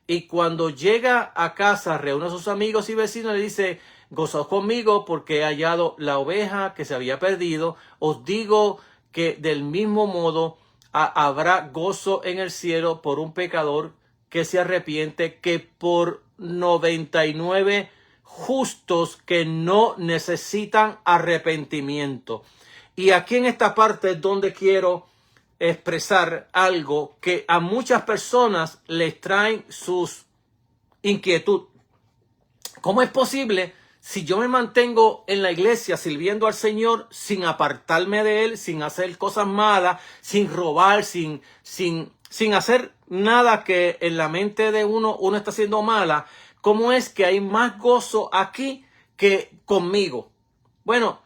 Y cuando llega a casa, reúne a sus amigos y vecinos y le dice, gozaos conmigo porque he hallado la oveja que se había perdido. Os digo que del mismo modo habrá gozo en el cielo por un pecador que se arrepiente que por 99 justos que no necesitan arrepentimiento. Y aquí en esta parte es donde quiero expresar algo que a muchas personas les traen sus inquietudes. ¿Cómo es posible si yo me mantengo en la iglesia sirviendo al Señor sin apartarme de Él, sin hacer cosas malas, sin robar, sin hacer nada que en la mente de uno está haciendo mala? ¿Cómo es que hay más gozo aquí que conmigo? Bueno,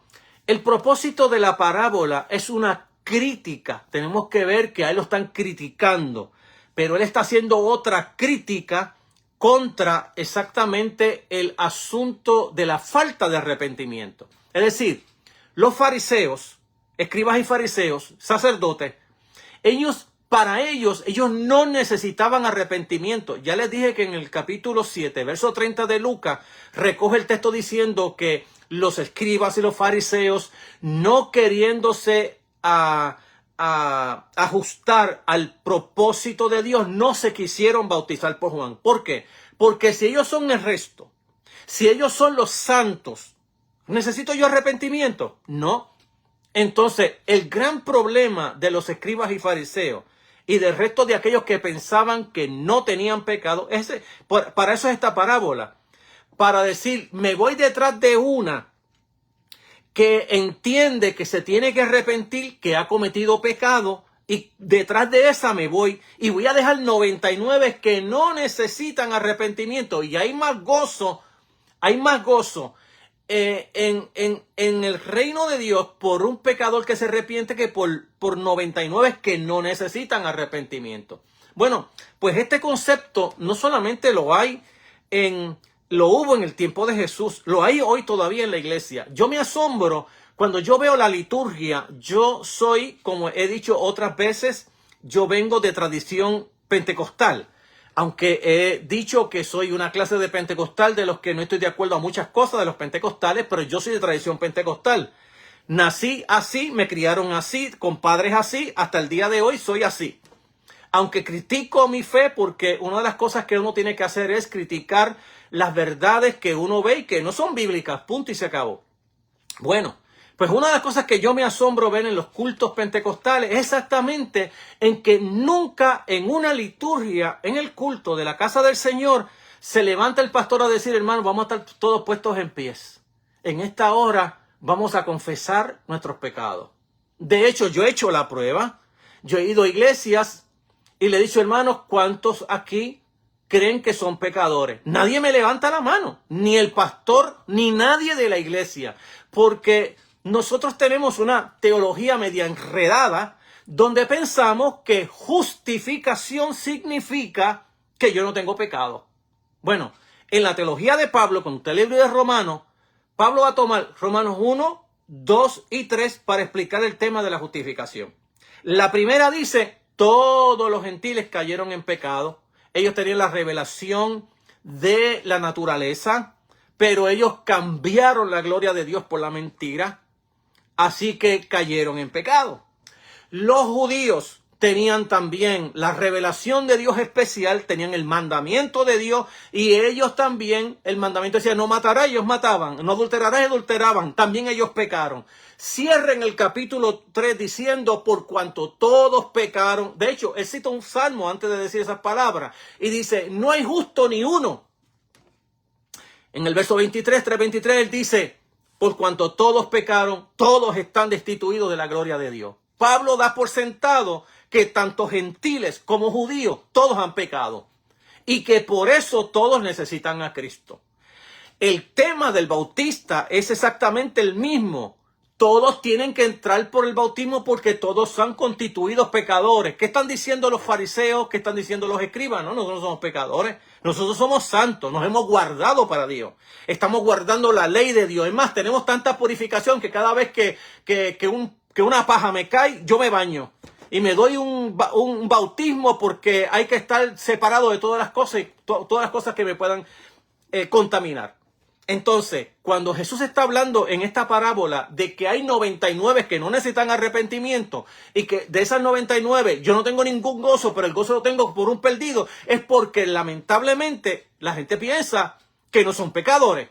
el propósito de la parábola es una crítica. Tenemos que ver que a él lo están criticando, pero él está haciendo otra crítica contra exactamente el asunto de la falta de arrepentimiento. Es decir, los fariseos, escribas y fariseos, sacerdotes, para ellos no necesitaban arrepentimiento. Ya les dije que en el capítulo 7, verso 30 de Lucas, recoge el texto diciendo que los escribas y los fariseos, no queriéndose a ajustar al propósito de Dios, no se quisieron bautizar por Juan. ¿Por qué? Porque si ellos son el resto, si ellos son los santos, ¿necesito yo arrepentimiento? No. Entonces, el gran problema de los escribas y fariseos y del resto de aquellos que pensaban que no tenían pecado, para eso es esta parábola. Para decir, me voy detrás de una que entiende que se tiene que arrepentir, que ha cometido pecado, y detrás de esa me voy y voy a dejar 99 que no necesitan arrepentimiento. Y hay más gozo en el reino de Dios por un pecador que se arrepiente que por 99 que no necesitan arrepentimiento. Bueno, pues este concepto no solamente lo hubo en el tiempo de Jesús, lo hay hoy todavía en la iglesia. Yo me asombro cuando yo veo la liturgia. Yo soy, como he dicho otras veces, yo vengo de tradición pentecostal. Aunque he dicho que soy una clase de pentecostal de los que no estoy de acuerdo a muchas cosas de los pentecostales, pero yo soy de tradición pentecostal. Nací así, me criaron así, con padres así, hasta el día de hoy soy así. Aunque critico mi fe, porque una de las cosas que uno tiene que hacer es criticar las verdades que uno ve y que no son bíblicas, punto y se acabó. Bueno, pues una de las cosas que yo me asombro ver en los cultos pentecostales es exactamente en que nunca en una liturgia, en el culto de la casa del Señor, se levanta el pastor a decir, hermano, vamos a estar todos puestos en pies. En esta hora vamos a confesar nuestros pecados. De hecho, yo he hecho la prueba. Yo he ido a iglesias y le he dicho, hermanos, ¿cuántos aquí creen que son pecadores? Nadie me levanta la mano, ni el pastor, ni nadie de la iglesia, porque nosotros tenemos una teología media enredada donde pensamos que justificación significa que yo no tengo pecado. Bueno, en la teología de Pablo, con el libro de Romanos, Pablo va a tomar Romanos 1, 2 y 3 para explicar el tema de la justificación. La primera dice, todos los gentiles cayeron en pecado. Ellos tenían la revelación de la naturaleza, pero ellos cambiaron la gloria de Dios por la mentira, así que cayeron en pecado. Los judíos tenían también la revelación de Dios especial, tenían el mandamiento de Dios y ellos también, el mandamiento decía, no matarás, ellos mataban, no adulterarás, adulteraban, también ellos pecaron. Cierren el capítulo 3 diciendo, por cuanto todos pecaron. De hecho, él cita un salmo antes de decir esas palabras y dice, no hay justo ni uno. En el verso 23, 3:23, él dice, por cuanto todos pecaron, todos están destituidos de la gloria de Dios. Pablo da por sentado que tanto gentiles como judíos, todos han pecado y que por eso todos necesitan a Cristo. El tema del bautista es exactamente el mismo. Todos tienen que entrar por el bautismo porque todos son constituidos pecadores. ¿Qué están diciendo los fariseos? ¿Qué están diciendo los escribas? No, nosotros no somos pecadores. Nosotros somos santos. Nos hemos guardado para Dios. Estamos guardando la ley de Dios. Es más, tenemos tanta purificación que cada vez que una paja me cae, yo me baño. Y me doy un bautismo porque hay que estar separado de todas las cosas y todas las cosas que me puedan contaminar. Entonces, cuando Jesús está hablando en esta parábola de que hay 99 que no necesitan arrepentimiento y que de esas 99 yo no tengo ningún gozo, pero el gozo lo tengo por un perdido, es porque lamentablemente la gente piensa que no son pecadores.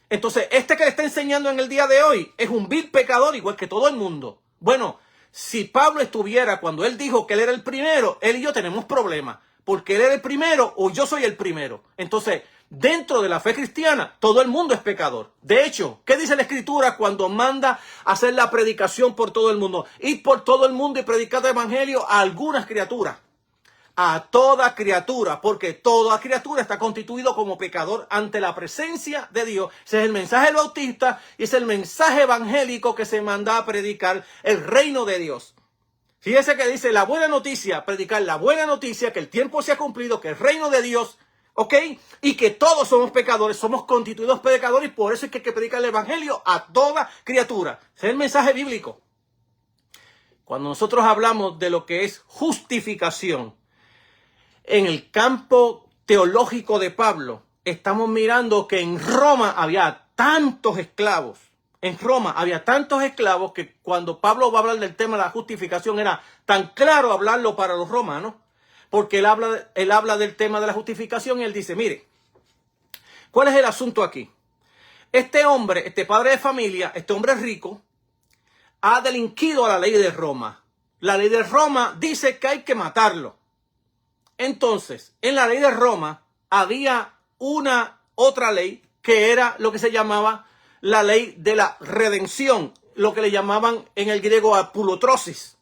Entonces, este que le está enseñando en el día de hoy es un vil pecador igual que todo el mundo. Bueno, si Pablo estuviera cuando él dijo que él era el primero, él y yo tenemos problemas, porque él era el primero o yo soy el primero. Entonces, dentro de la fe cristiana, todo el mundo es pecador. De hecho, ¿qué dice la Escritura cuando manda hacer la predicación por todo el mundo? Ir por todo el mundo y predicar el evangelio a algunas criaturas. A toda criatura, porque toda criatura está constituido como pecador ante la presencia de Dios. Ese es el mensaje del bautista y es el mensaje evangélico que se manda a predicar el reino de Dios. Fíjese que dice la buena noticia, predicar la buena noticia, que el tiempo se ha cumplido, que el reino de Dios, ¿ok? Y que todos somos pecadores, somos constituidos pecadores y por eso es que hay que predicar el evangelio a toda criatura. Ese es el mensaje bíblico. Cuando nosotros hablamos de lo que es justificación, en el campo teológico de Pablo, estamos mirando que en Roma había tantos esclavos. En Roma había tantos esclavos que cuando Pablo va a hablar del tema de la justificación era tan claro hablarlo para los romanos, porque él habla del tema de la justificación y él dice, mire, ¿cuál es el asunto aquí? Este hombre, este padre de familia, este hombre rico, ha delinquido a la ley de Roma. La ley de Roma dice que hay que matarlo. Entonces, en la ley de Roma había otra ley que era lo que se llamaba la ley de la redención, lo que le llamaban en el griego apulotrosis.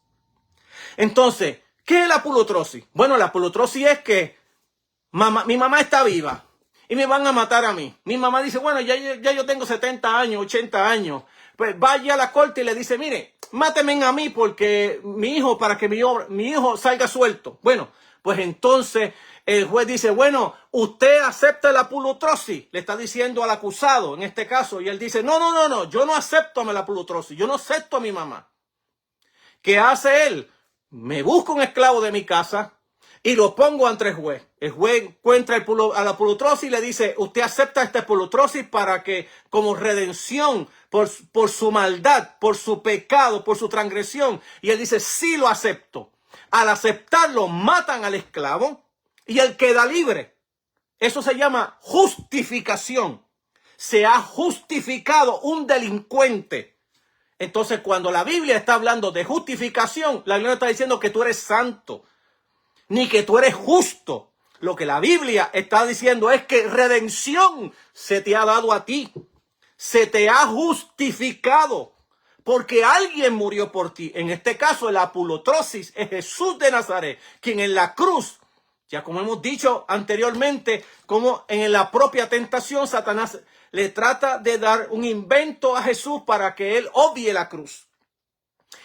Entonces, ¿qué es la apulotrosis? Bueno, la apulotrosis es que mi mamá está viva y me van a matar a mí. Mi mamá dice, bueno, ya yo tengo 70 años, 80 años. Pues vaya a la corte y le dice, mire, máteme a mí porque para que mi hijo salga suelto. Bueno, pues entonces el juez dice, bueno, usted acepta la apulotrosis, le está diciendo al acusado en este caso, y él dice, no, yo no acepto la apulotrosis, yo no acepto a mi mamá. ¿Qué hace él? Me busca un esclavo de mi casa y lo pongo ante el juez. El juez encuentra a la apulotrosis y le dice, usted acepta esta apulotrosis para que como redención por su maldad, por su pecado, por su transgresión. Y él dice, sí lo acepto. Al aceptarlo, matan al esclavo y él queda libre. Eso se llama justificación. Se ha justificado un delincuente. Entonces, cuando la Biblia está hablando de justificación, la Biblia no está diciendo que tú eres santo, ni que tú eres justo. Lo que la Biblia está diciendo es que redención se te ha dado a ti. Se te ha justificado. porque alguien murió por ti. En este caso, la apulotrosis es Jesús de Nazaret, quien en la cruz, ya como hemos dicho anteriormente, como en la propia tentación, Satanás le trata de dar un invento a Jesús para que él obvie la cruz.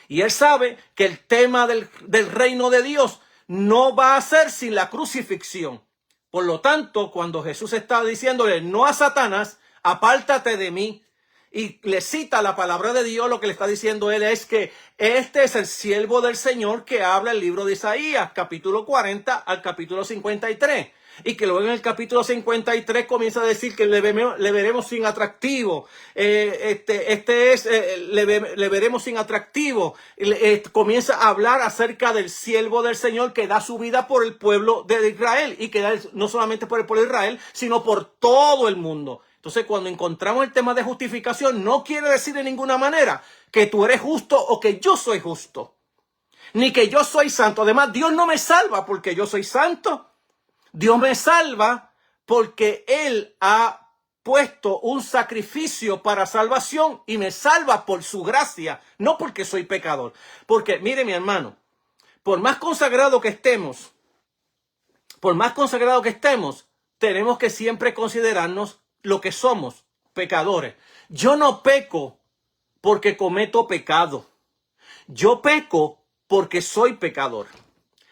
Y él sabe que el tema del reino de Dios no va a ser sin la crucifixión. Por lo tanto, cuando Jesús está diciéndole no a Satanás, apártate de mí, y le cita la palabra de Dios, lo que le está diciendo él es que este es el siervo del Señor que habla el libro de Isaías, capítulo 40 al capítulo 53. Y que luego en el capítulo 53 comienza a decir que le veremos sin atractivo. Le veremos sin atractivo. Comienza a hablar acerca del siervo del Señor que da su vida por el pueblo de Israel. Y que da no solamente por el pueblo de Israel, sino por todo el mundo. Entonces, cuando encontramos el tema de justificación, no quiere decir de ninguna manera que tú eres justo o que yo soy justo. Ni que yo soy santo. Además, Dios no me salva porque yo soy santo. Dios me salva porque Él ha puesto un sacrificio para salvación y me salva por su gracia, no porque soy pecador. Porque, mire mi hermano, por más consagrado que estemos, tenemos que siempre considerarnos lo que somos, pecadores. Yo no peco porque cometo pecado. Yo peco porque soy pecador.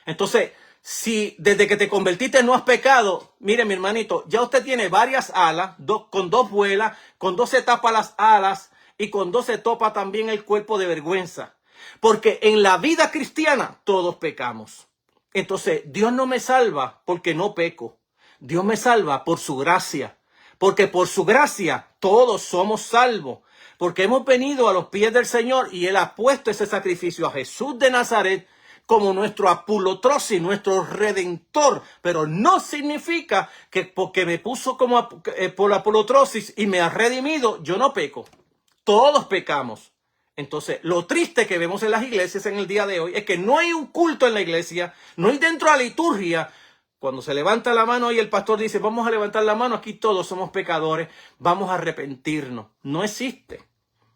Entonces, si desde que te convertiste no has pecado, mire mi hermanito, ya usted tiene varias alas, con dos vuelas, con dos se tapa las alas y con dos se topa también el cuerpo de vergüenza. Porque en la vida cristiana todos pecamos. Entonces, Dios no me salva porque no peco. Dios me salva por su gracia. Porque por su gracia todos somos salvos. Porque hemos venido a los pies del Señor y Él ha puesto ese sacrificio a Jesús de Nazaret como nuestro apulotrosis, nuestro redentor. Pero no significa que porque me puso como por apulotrosis y me ha redimido, yo no peco. Todos pecamos. Entonces, lo triste que vemos en las iglesias en el día de hoy es que no hay un culto en la iglesia, no hay dentro de la liturgia. Cuando se levanta la mano y el pastor dice, vamos a levantar la mano, aquí todos somos pecadores, vamos a arrepentirnos. No existe.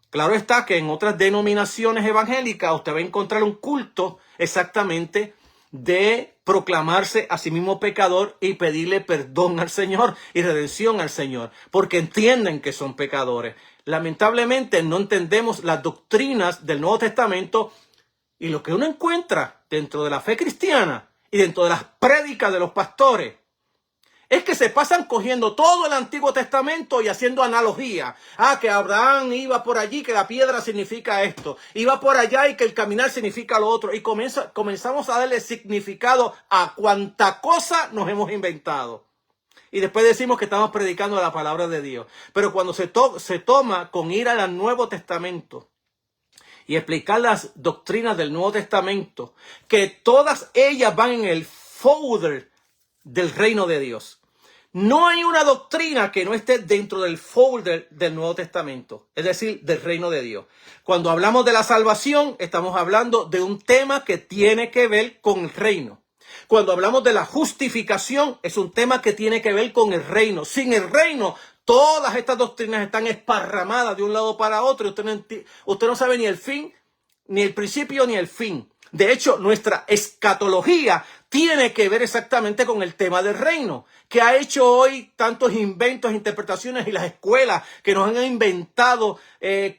Claro está que en otras denominaciones evangélicas usted va a encontrar un culto exactamente de proclamarse a sí mismo pecador y pedirle perdón al Señor y redención al Señor, porque entienden que son pecadores. Lamentablemente no entendemos las doctrinas del Nuevo Testamento y lo que uno encuentra dentro de la fe cristiana y dentro de las prédicas de los pastores es que se pasan cogiendo todo el Antiguo Testamento y haciendo analogía. Que Abraham iba por allí, que la piedra significa esto. Iba por allá y que el caminar significa lo otro. Y comenzamos a darle significado a cuanta cosa nos hemos inventado. Y después decimos que estamos predicando la palabra de Dios. Pero cuando se toma con ir al Nuevo Testamento y explicar las doctrinas del Nuevo Testamento, que todas ellas van en el folder del reino de Dios. No hay una doctrina que no esté dentro del folder del Nuevo Testamento, es decir, del reino de Dios. Cuando hablamos de la salvación, estamos hablando de un tema que tiene que ver con el reino. Cuando hablamos de la justificación, es un tema que tiene que ver con el reino. Sin el reino, todas estas doctrinas están esparramadas de un lado para otro. Usted no sabe ni el fin, ni el principio, ni el fin. De hecho, nuestra escatología tiene que ver exactamente con el tema del reino, que ha hecho hoy tantos inventos, interpretaciones y las escuelas que nos han inventado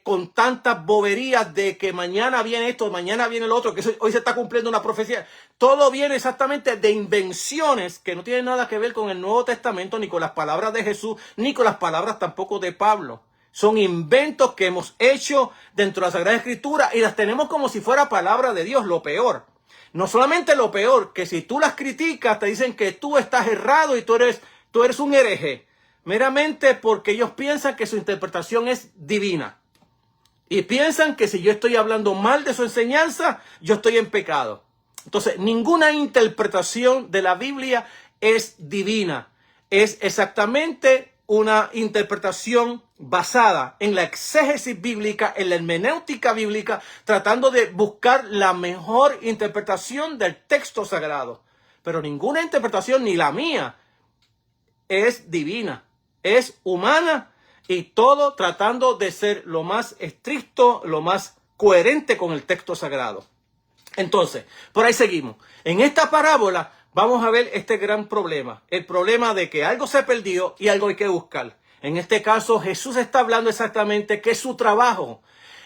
con tantas boberías de que mañana viene esto, mañana viene lo otro, que hoy se está cumpliendo una profecía. Todo viene exactamente de invenciones que no tienen nada que ver con el Nuevo Testamento, ni con las palabras de Jesús, ni con las palabras tampoco de Pablo. Son inventos que hemos hecho dentro de la Sagrada Escritura y las tenemos como si fuera palabra de Dios, lo peor. No solamente lo peor, que si tú las criticas te dicen que tú estás errado y tú eres un hereje. Meramente porque ellos piensan que su interpretación es divina. Y piensan que si yo estoy hablando mal de su enseñanza, yo estoy en pecado. Entonces, ninguna interpretación de la Biblia es divina. Es exactamente una interpretación basada en la exégesis bíblica, en la hermenéutica bíblica, tratando de buscar la mejor interpretación del texto sagrado. Pero ninguna interpretación, ni la mía, es divina, es humana y todo tratando de ser lo más estricto, lo más coherente con el texto sagrado. Entonces, por ahí seguimos. En esta parábola vamos a ver este gran problema. El problema de que algo se perdió y algo hay que buscar. En este caso, Jesús está hablando exactamente que su trabajo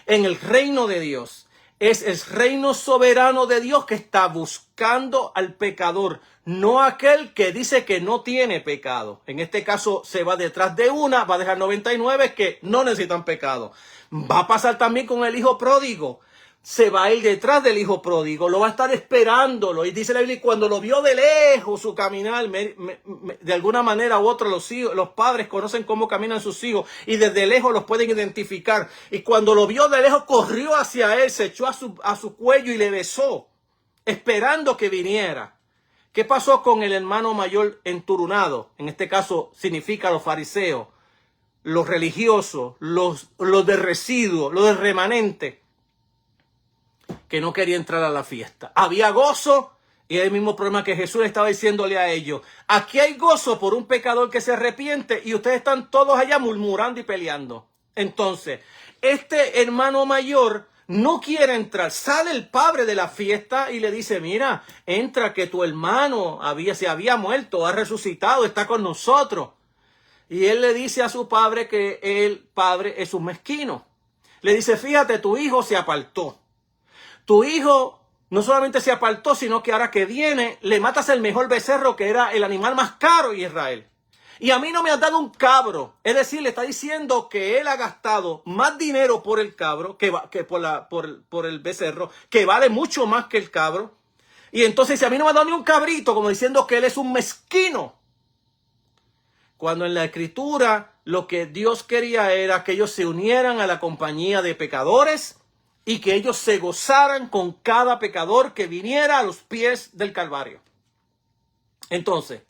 en el reino de Dios es el reino soberano de Dios que está buscando al pecador, no aquel que dice que no tiene pecado. En este caso se va detrás de una, va a dejar 99 que no necesitan pecado. Va a pasar también con el hijo pródigo. Se va a ir detrás del hijo pródigo, lo va a estar esperándolo. Y dice la Biblia, cuando lo vio de lejos su caminar, de alguna manera u otra los padres conocen cómo caminan sus hijos y desde lejos los pueden identificar. Y cuando lo vio de lejos, corrió hacia él, se echó a su cuello y le besó, esperando que viniera. ¿Qué pasó con el hermano mayor enturunado? En este caso significa los fariseos, los religiosos, los de residuo, los de remanente, que no quería entrar a la fiesta. Había gozo y el mismo problema que Jesús estaba diciéndole a ellos. Aquí hay gozo por un pecador que se arrepiente y ustedes están todos allá murmurando y peleando. Entonces, este hermano mayor no quiere entrar. Sale el padre de la fiesta y le dice, mira, entra que tu hermano se había muerto, ha resucitado, está con nosotros. Y él le dice a su padre que el padre es un mezquino. Le dice, fíjate, tu hijo se apartó. Tu hijo no solamente se apartó, sino que ahora que viene, le matas el mejor becerro, que era el animal más caro en Israel. Y a mí no me has dado un cabro. Es decir, le está diciendo que él ha gastado más dinero por el cabro que por el becerro, que vale mucho más que el cabro. Y entonces dice, a mí no me ha dado ni un cabrito, como diciendo que él es un mezquino. Cuando en la Escritura lo que Dios quería era que ellos se unieran a la compañía de pecadores y que ellos se gozaran con cada pecador que viniera a los pies del Calvario. Entonces,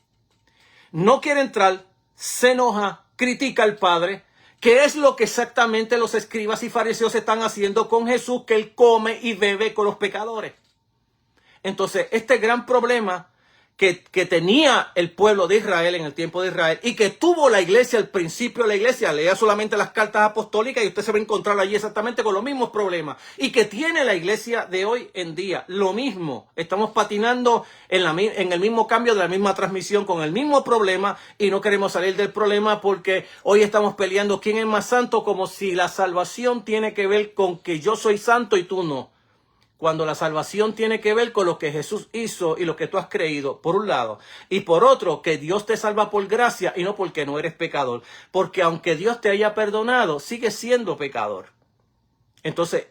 no quiere entrar, se enoja, critica al Padre, que es lo que exactamente los escribas y fariseos están haciendo con Jesús, que él come y bebe con los pecadores. Entonces, este gran problema que tenía el pueblo de Israel en el tiempo de Israel y que tuvo la iglesia al principio de la iglesia, lea solamente las cartas apostólicas y usted se va a encontrar allí exactamente con los mismos problemas, y que tiene la iglesia de hoy en día, lo mismo. Estamos patinando en el mismo cambio de la misma transmisión con el mismo problema y no queremos salir del problema porque hoy estamos peleando quién es más santo, como si la salvación tiene que ver con que yo soy santo y tú no. Cuando la salvación tiene que ver con lo que Jesús hizo y lo que tú has creído, por un lado. Y por otro, que Dios te salva por gracia y no porque no eres pecador. Porque aunque Dios te haya perdonado, sigues siendo pecador. Entonces,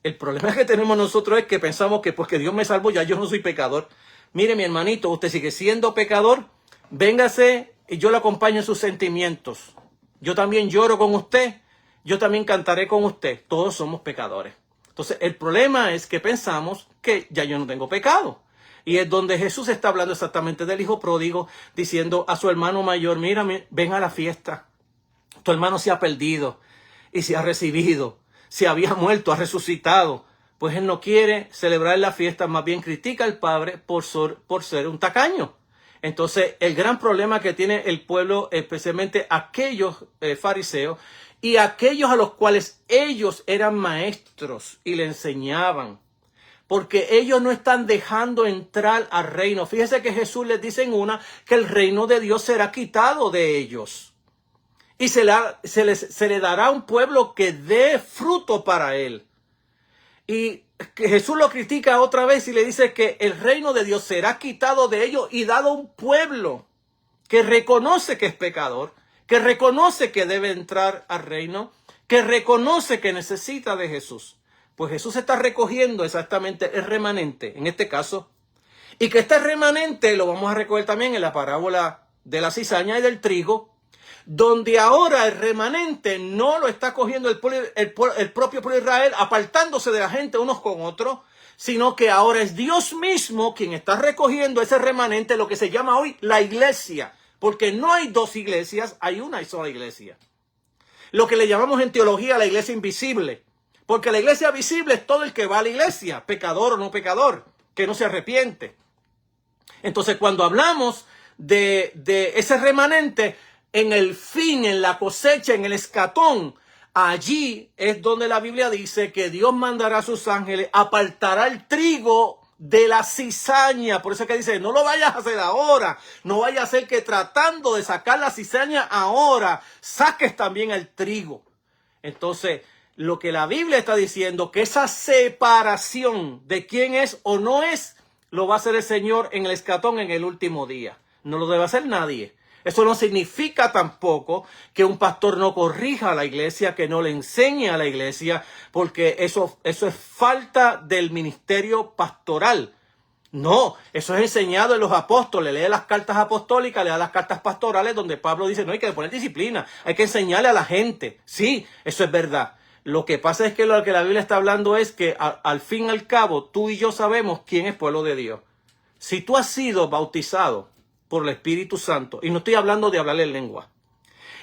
el problema que tenemos nosotros es que pensamos que porque Dios me salvó, ya yo no soy pecador. Mire, mi hermanito, usted sigue siendo pecador. Véngase y yo le acompaño en sus sentimientos. Yo también lloro con usted. Yo también cantaré con usted. Todos somos pecadores. Entonces, el problema es que pensamos que ya yo no tengo pecado. Y es donde Jesús está hablando exactamente del hijo pródigo, diciendo a su hermano mayor, mira, ven a la fiesta. Tu hermano se ha perdido y se ha recibido. Se había muerto, ha resucitado. Pues él no quiere celebrar la fiesta, más bien critica al padre por ser un tacaño. Entonces, el gran problema que tiene el pueblo, especialmente aquellos fariseos, y aquellos a los cuales ellos eran maestros y le enseñaban, porque ellos no están dejando entrar al reino. Fíjese que Jesús les dice en una que el reino de Dios será quitado de ellos y se le dará un pueblo que dé fruto para él. Y que Jesús lo critica otra vez y le dice que el reino de Dios será quitado de ellos y dado a un pueblo que reconoce que es pecador, que reconoce que debe entrar al reino, que reconoce que necesita de Jesús. Pues Jesús está recogiendo exactamente el remanente, en este caso, y que este remanente lo vamos a recoger también en la parábola de la cizaña y del trigo, donde ahora el remanente no lo está cogiendo el propio pueblo de Israel, apartándose de la gente unos con otros, sino que ahora es Dios mismo quien está recogiendo ese remanente, lo que se llama hoy la iglesia. Porque no hay dos iglesias, hay una y sola iglesia. Lo que le llamamos en teología la iglesia invisible. Porque la iglesia visible es todo el que va a la iglesia, pecador o no pecador, que no se arrepiente. Entonces, cuando hablamos de ese remanente, en el fin, en la cosecha, en el escatón, allí es donde la Biblia dice que Dios mandará a sus ángeles, apartará el trigo de la cizaña. Por eso es que dice, no lo vayas a hacer ahora. No vaya a ser que tratando de sacar la cizaña ahora, saques también el trigo. Entonces, lo que la Biblia está diciendo, que esa separación de quién es o no es, lo va a hacer el Señor en el escatón en el último día. No lo debe hacer nadie. Eso no significa tampoco que un pastor no corrija a la iglesia, que no le enseñe a la iglesia, porque eso es falta del ministerio pastoral. No, eso es enseñado en los apóstoles. Lee las cartas apostólicas, lee las cartas pastorales donde Pablo dice, no hay que poner disciplina, hay que enseñarle a la gente. Sí, eso es verdad. Lo que pasa es que lo que la Biblia está hablando es que al fin y al cabo tú y yo sabemos quién es pueblo de Dios. Si tú has sido bautizado por el Espíritu Santo, y no estoy hablando de hablarle en lengua,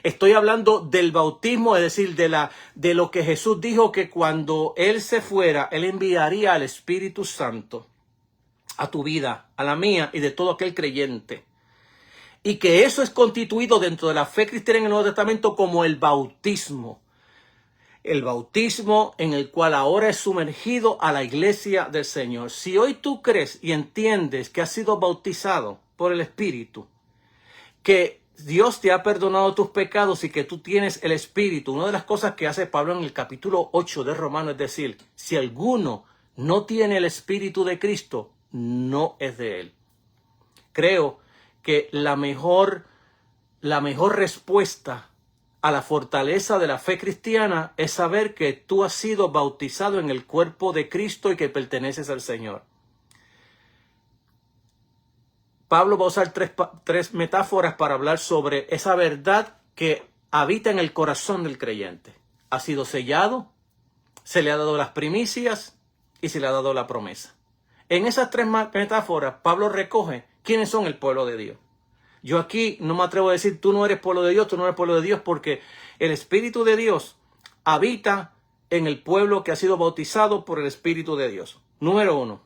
estoy hablando del bautismo, es decir, de lo que Jesús dijo, que cuando Él se fuera, Él enviaría al Espíritu Santo a tu vida, a la mía y de todo aquel creyente. Y que eso es constituido dentro de la fe cristiana en el Nuevo Testamento como el bautismo. El bautismo en el cual ahora es sumergido a la iglesia del Señor. Si hoy tú crees y entiendes que has sido bautizado por el Espíritu, que Dios te ha perdonado tus pecados y que tú tienes el Espíritu, una de las cosas que hace Pablo en el capítulo 8 de Romanos es decir, si alguno no tiene el Espíritu de Cristo, no es de él. Creo que la mejor respuesta a la fortaleza de la fe cristiana es saber que tú has sido bautizado en el cuerpo de Cristo y que perteneces al Señor. Pablo va a usar tres metáforas para hablar sobre esa verdad que habita en el corazón del creyente. Ha sido sellado, se le ha dado las primicias y se le ha dado la promesa. En esas tres metáforas, Pablo recoge quiénes son el pueblo de Dios. Yo aquí no me atrevo a decir, tú no eres pueblo de Dios, tú no eres pueblo de Dios, porque el Espíritu de Dios habita en el pueblo que ha sido bautizado por el Espíritu de Dios. Número 1.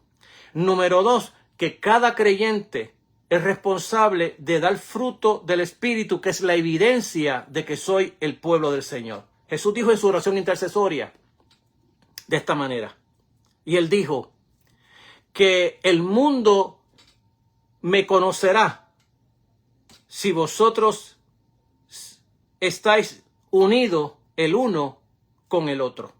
Número 2, que cada creyente es responsable de dar fruto del Espíritu, que es la evidencia de que soy el pueblo del Señor. Jesús dijo en su oración intercesoria de esta manera. Y él dijo que el mundo me conocerá si vosotros estáis unidos el uno con el otro.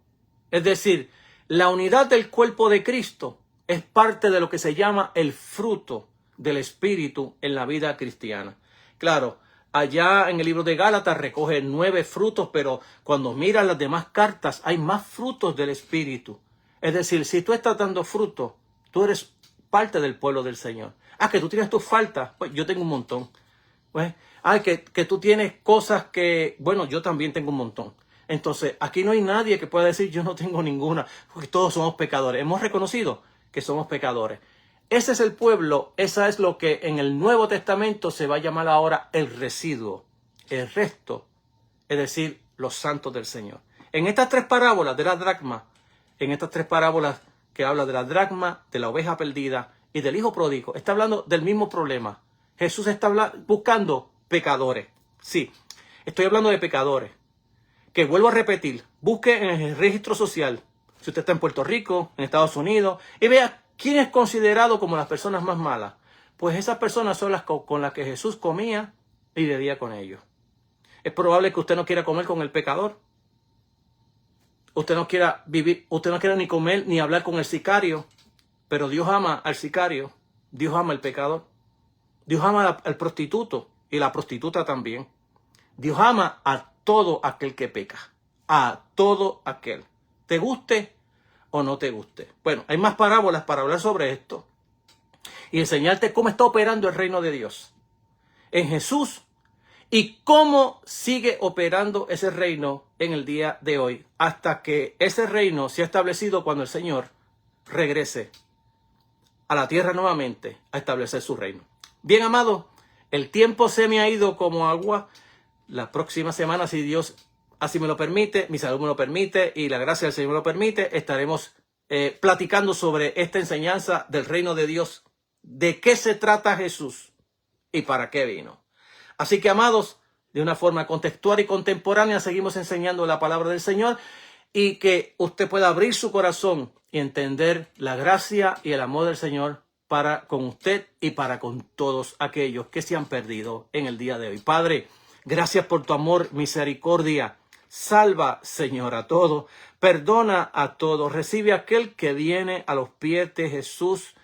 Es decir, la unidad del cuerpo de Cristo es parte de lo que se llama el fruto del Espíritu en la vida cristiana. Claro, allá en el libro de Gálatas recoge 9 frutos, pero cuando miras las demás cartas hay más frutos del Espíritu. Es decir, si tú estás dando fruto, tú eres parte del pueblo del Señor. Que tú tienes tus faltas, pues yo tengo un montón. Pues, que tú tienes cosas que, bueno, yo también tengo un montón. Entonces, aquí no hay nadie que pueda decir yo no tengo ninguna, porque todos somos pecadores. Hemos reconocido que somos pecadores. Ese es el pueblo, esa es lo que en el Nuevo Testamento se va a llamar ahora el residuo, el resto, es decir, los santos del Señor. En estas tres parábolas de la dracma, en estas tres parábolas que habla de la dracma, de la oveja perdida y del hijo pródigo, está hablando del mismo problema. Jesús está buscando pecadores. Sí, estoy hablando de pecadores. Que vuelvo a repetir, busque en el registro social, si usted está en Puerto Rico, en Estados Unidos, y vea quién es considerado como las personas más malas. Pues esas personas son las con las que Jesús comía y bebía con ellos. Es probable que usted no quiera comer con el pecador. Usted no quiera vivir, usted no quiera ni comer ni hablar con el sicario. Pero Dios ama al sicario, Dios ama al pecador. Dios ama al prostituto y la prostituta también. Dios ama a todo aquel que peca. A todo aquel. Te guste o no te guste. Bueno, hay más parábolas para hablar sobre esto y enseñarte cómo está operando el reino de Dios en Jesús y cómo sigue operando ese reino en el día de hoy hasta que ese reino sea establecido cuando el Señor regrese a la tierra nuevamente a establecer su reino. Bien, amado, el tiempo se me ha ido como agua. La próxima semana, si Dios así me lo permite, mi salud me lo permite y la gracia del Señor me lo permite, estaremos platicando sobre esta enseñanza del reino de Dios, de qué se trata Jesús y para qué vino. Así que, amados, de una forma contextual y contemporánea seguimos enseñando la palabra del Señor, y que usted pueda abrir su corazón y entender la gracia y el amor del Señor para con usted y para con todos aquellos que se han perdido en el día de hoy. Padre, gracias por tu amor, misericordia. Salva, Señor, a todos. Perdona a todos. Recibe a aquel que viene a los pies de Jesús,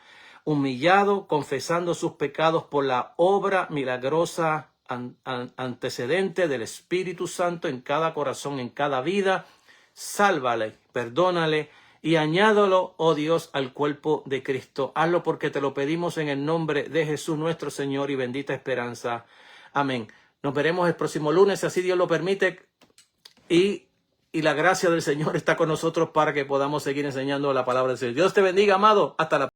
humillado, confesando sus pecados por la obra milagrosa antecedente del Espíritu Santo en cada corazón, en cada vida. Sálvale, perdónale y añádalo, oh Dios, al cuerpo de Cristo. Hazlo porque te lo pedimos en el nombre de Jesús nuestro Señor y bendita esperanza. Amén. Nos veremos el próximo lunes, si así Dios lo permite. Y la gracia del Señor está con nosotros para que podamos seguir enseñando la palabra del Señor. Dios te bendiga, amado. Hasta la próxima.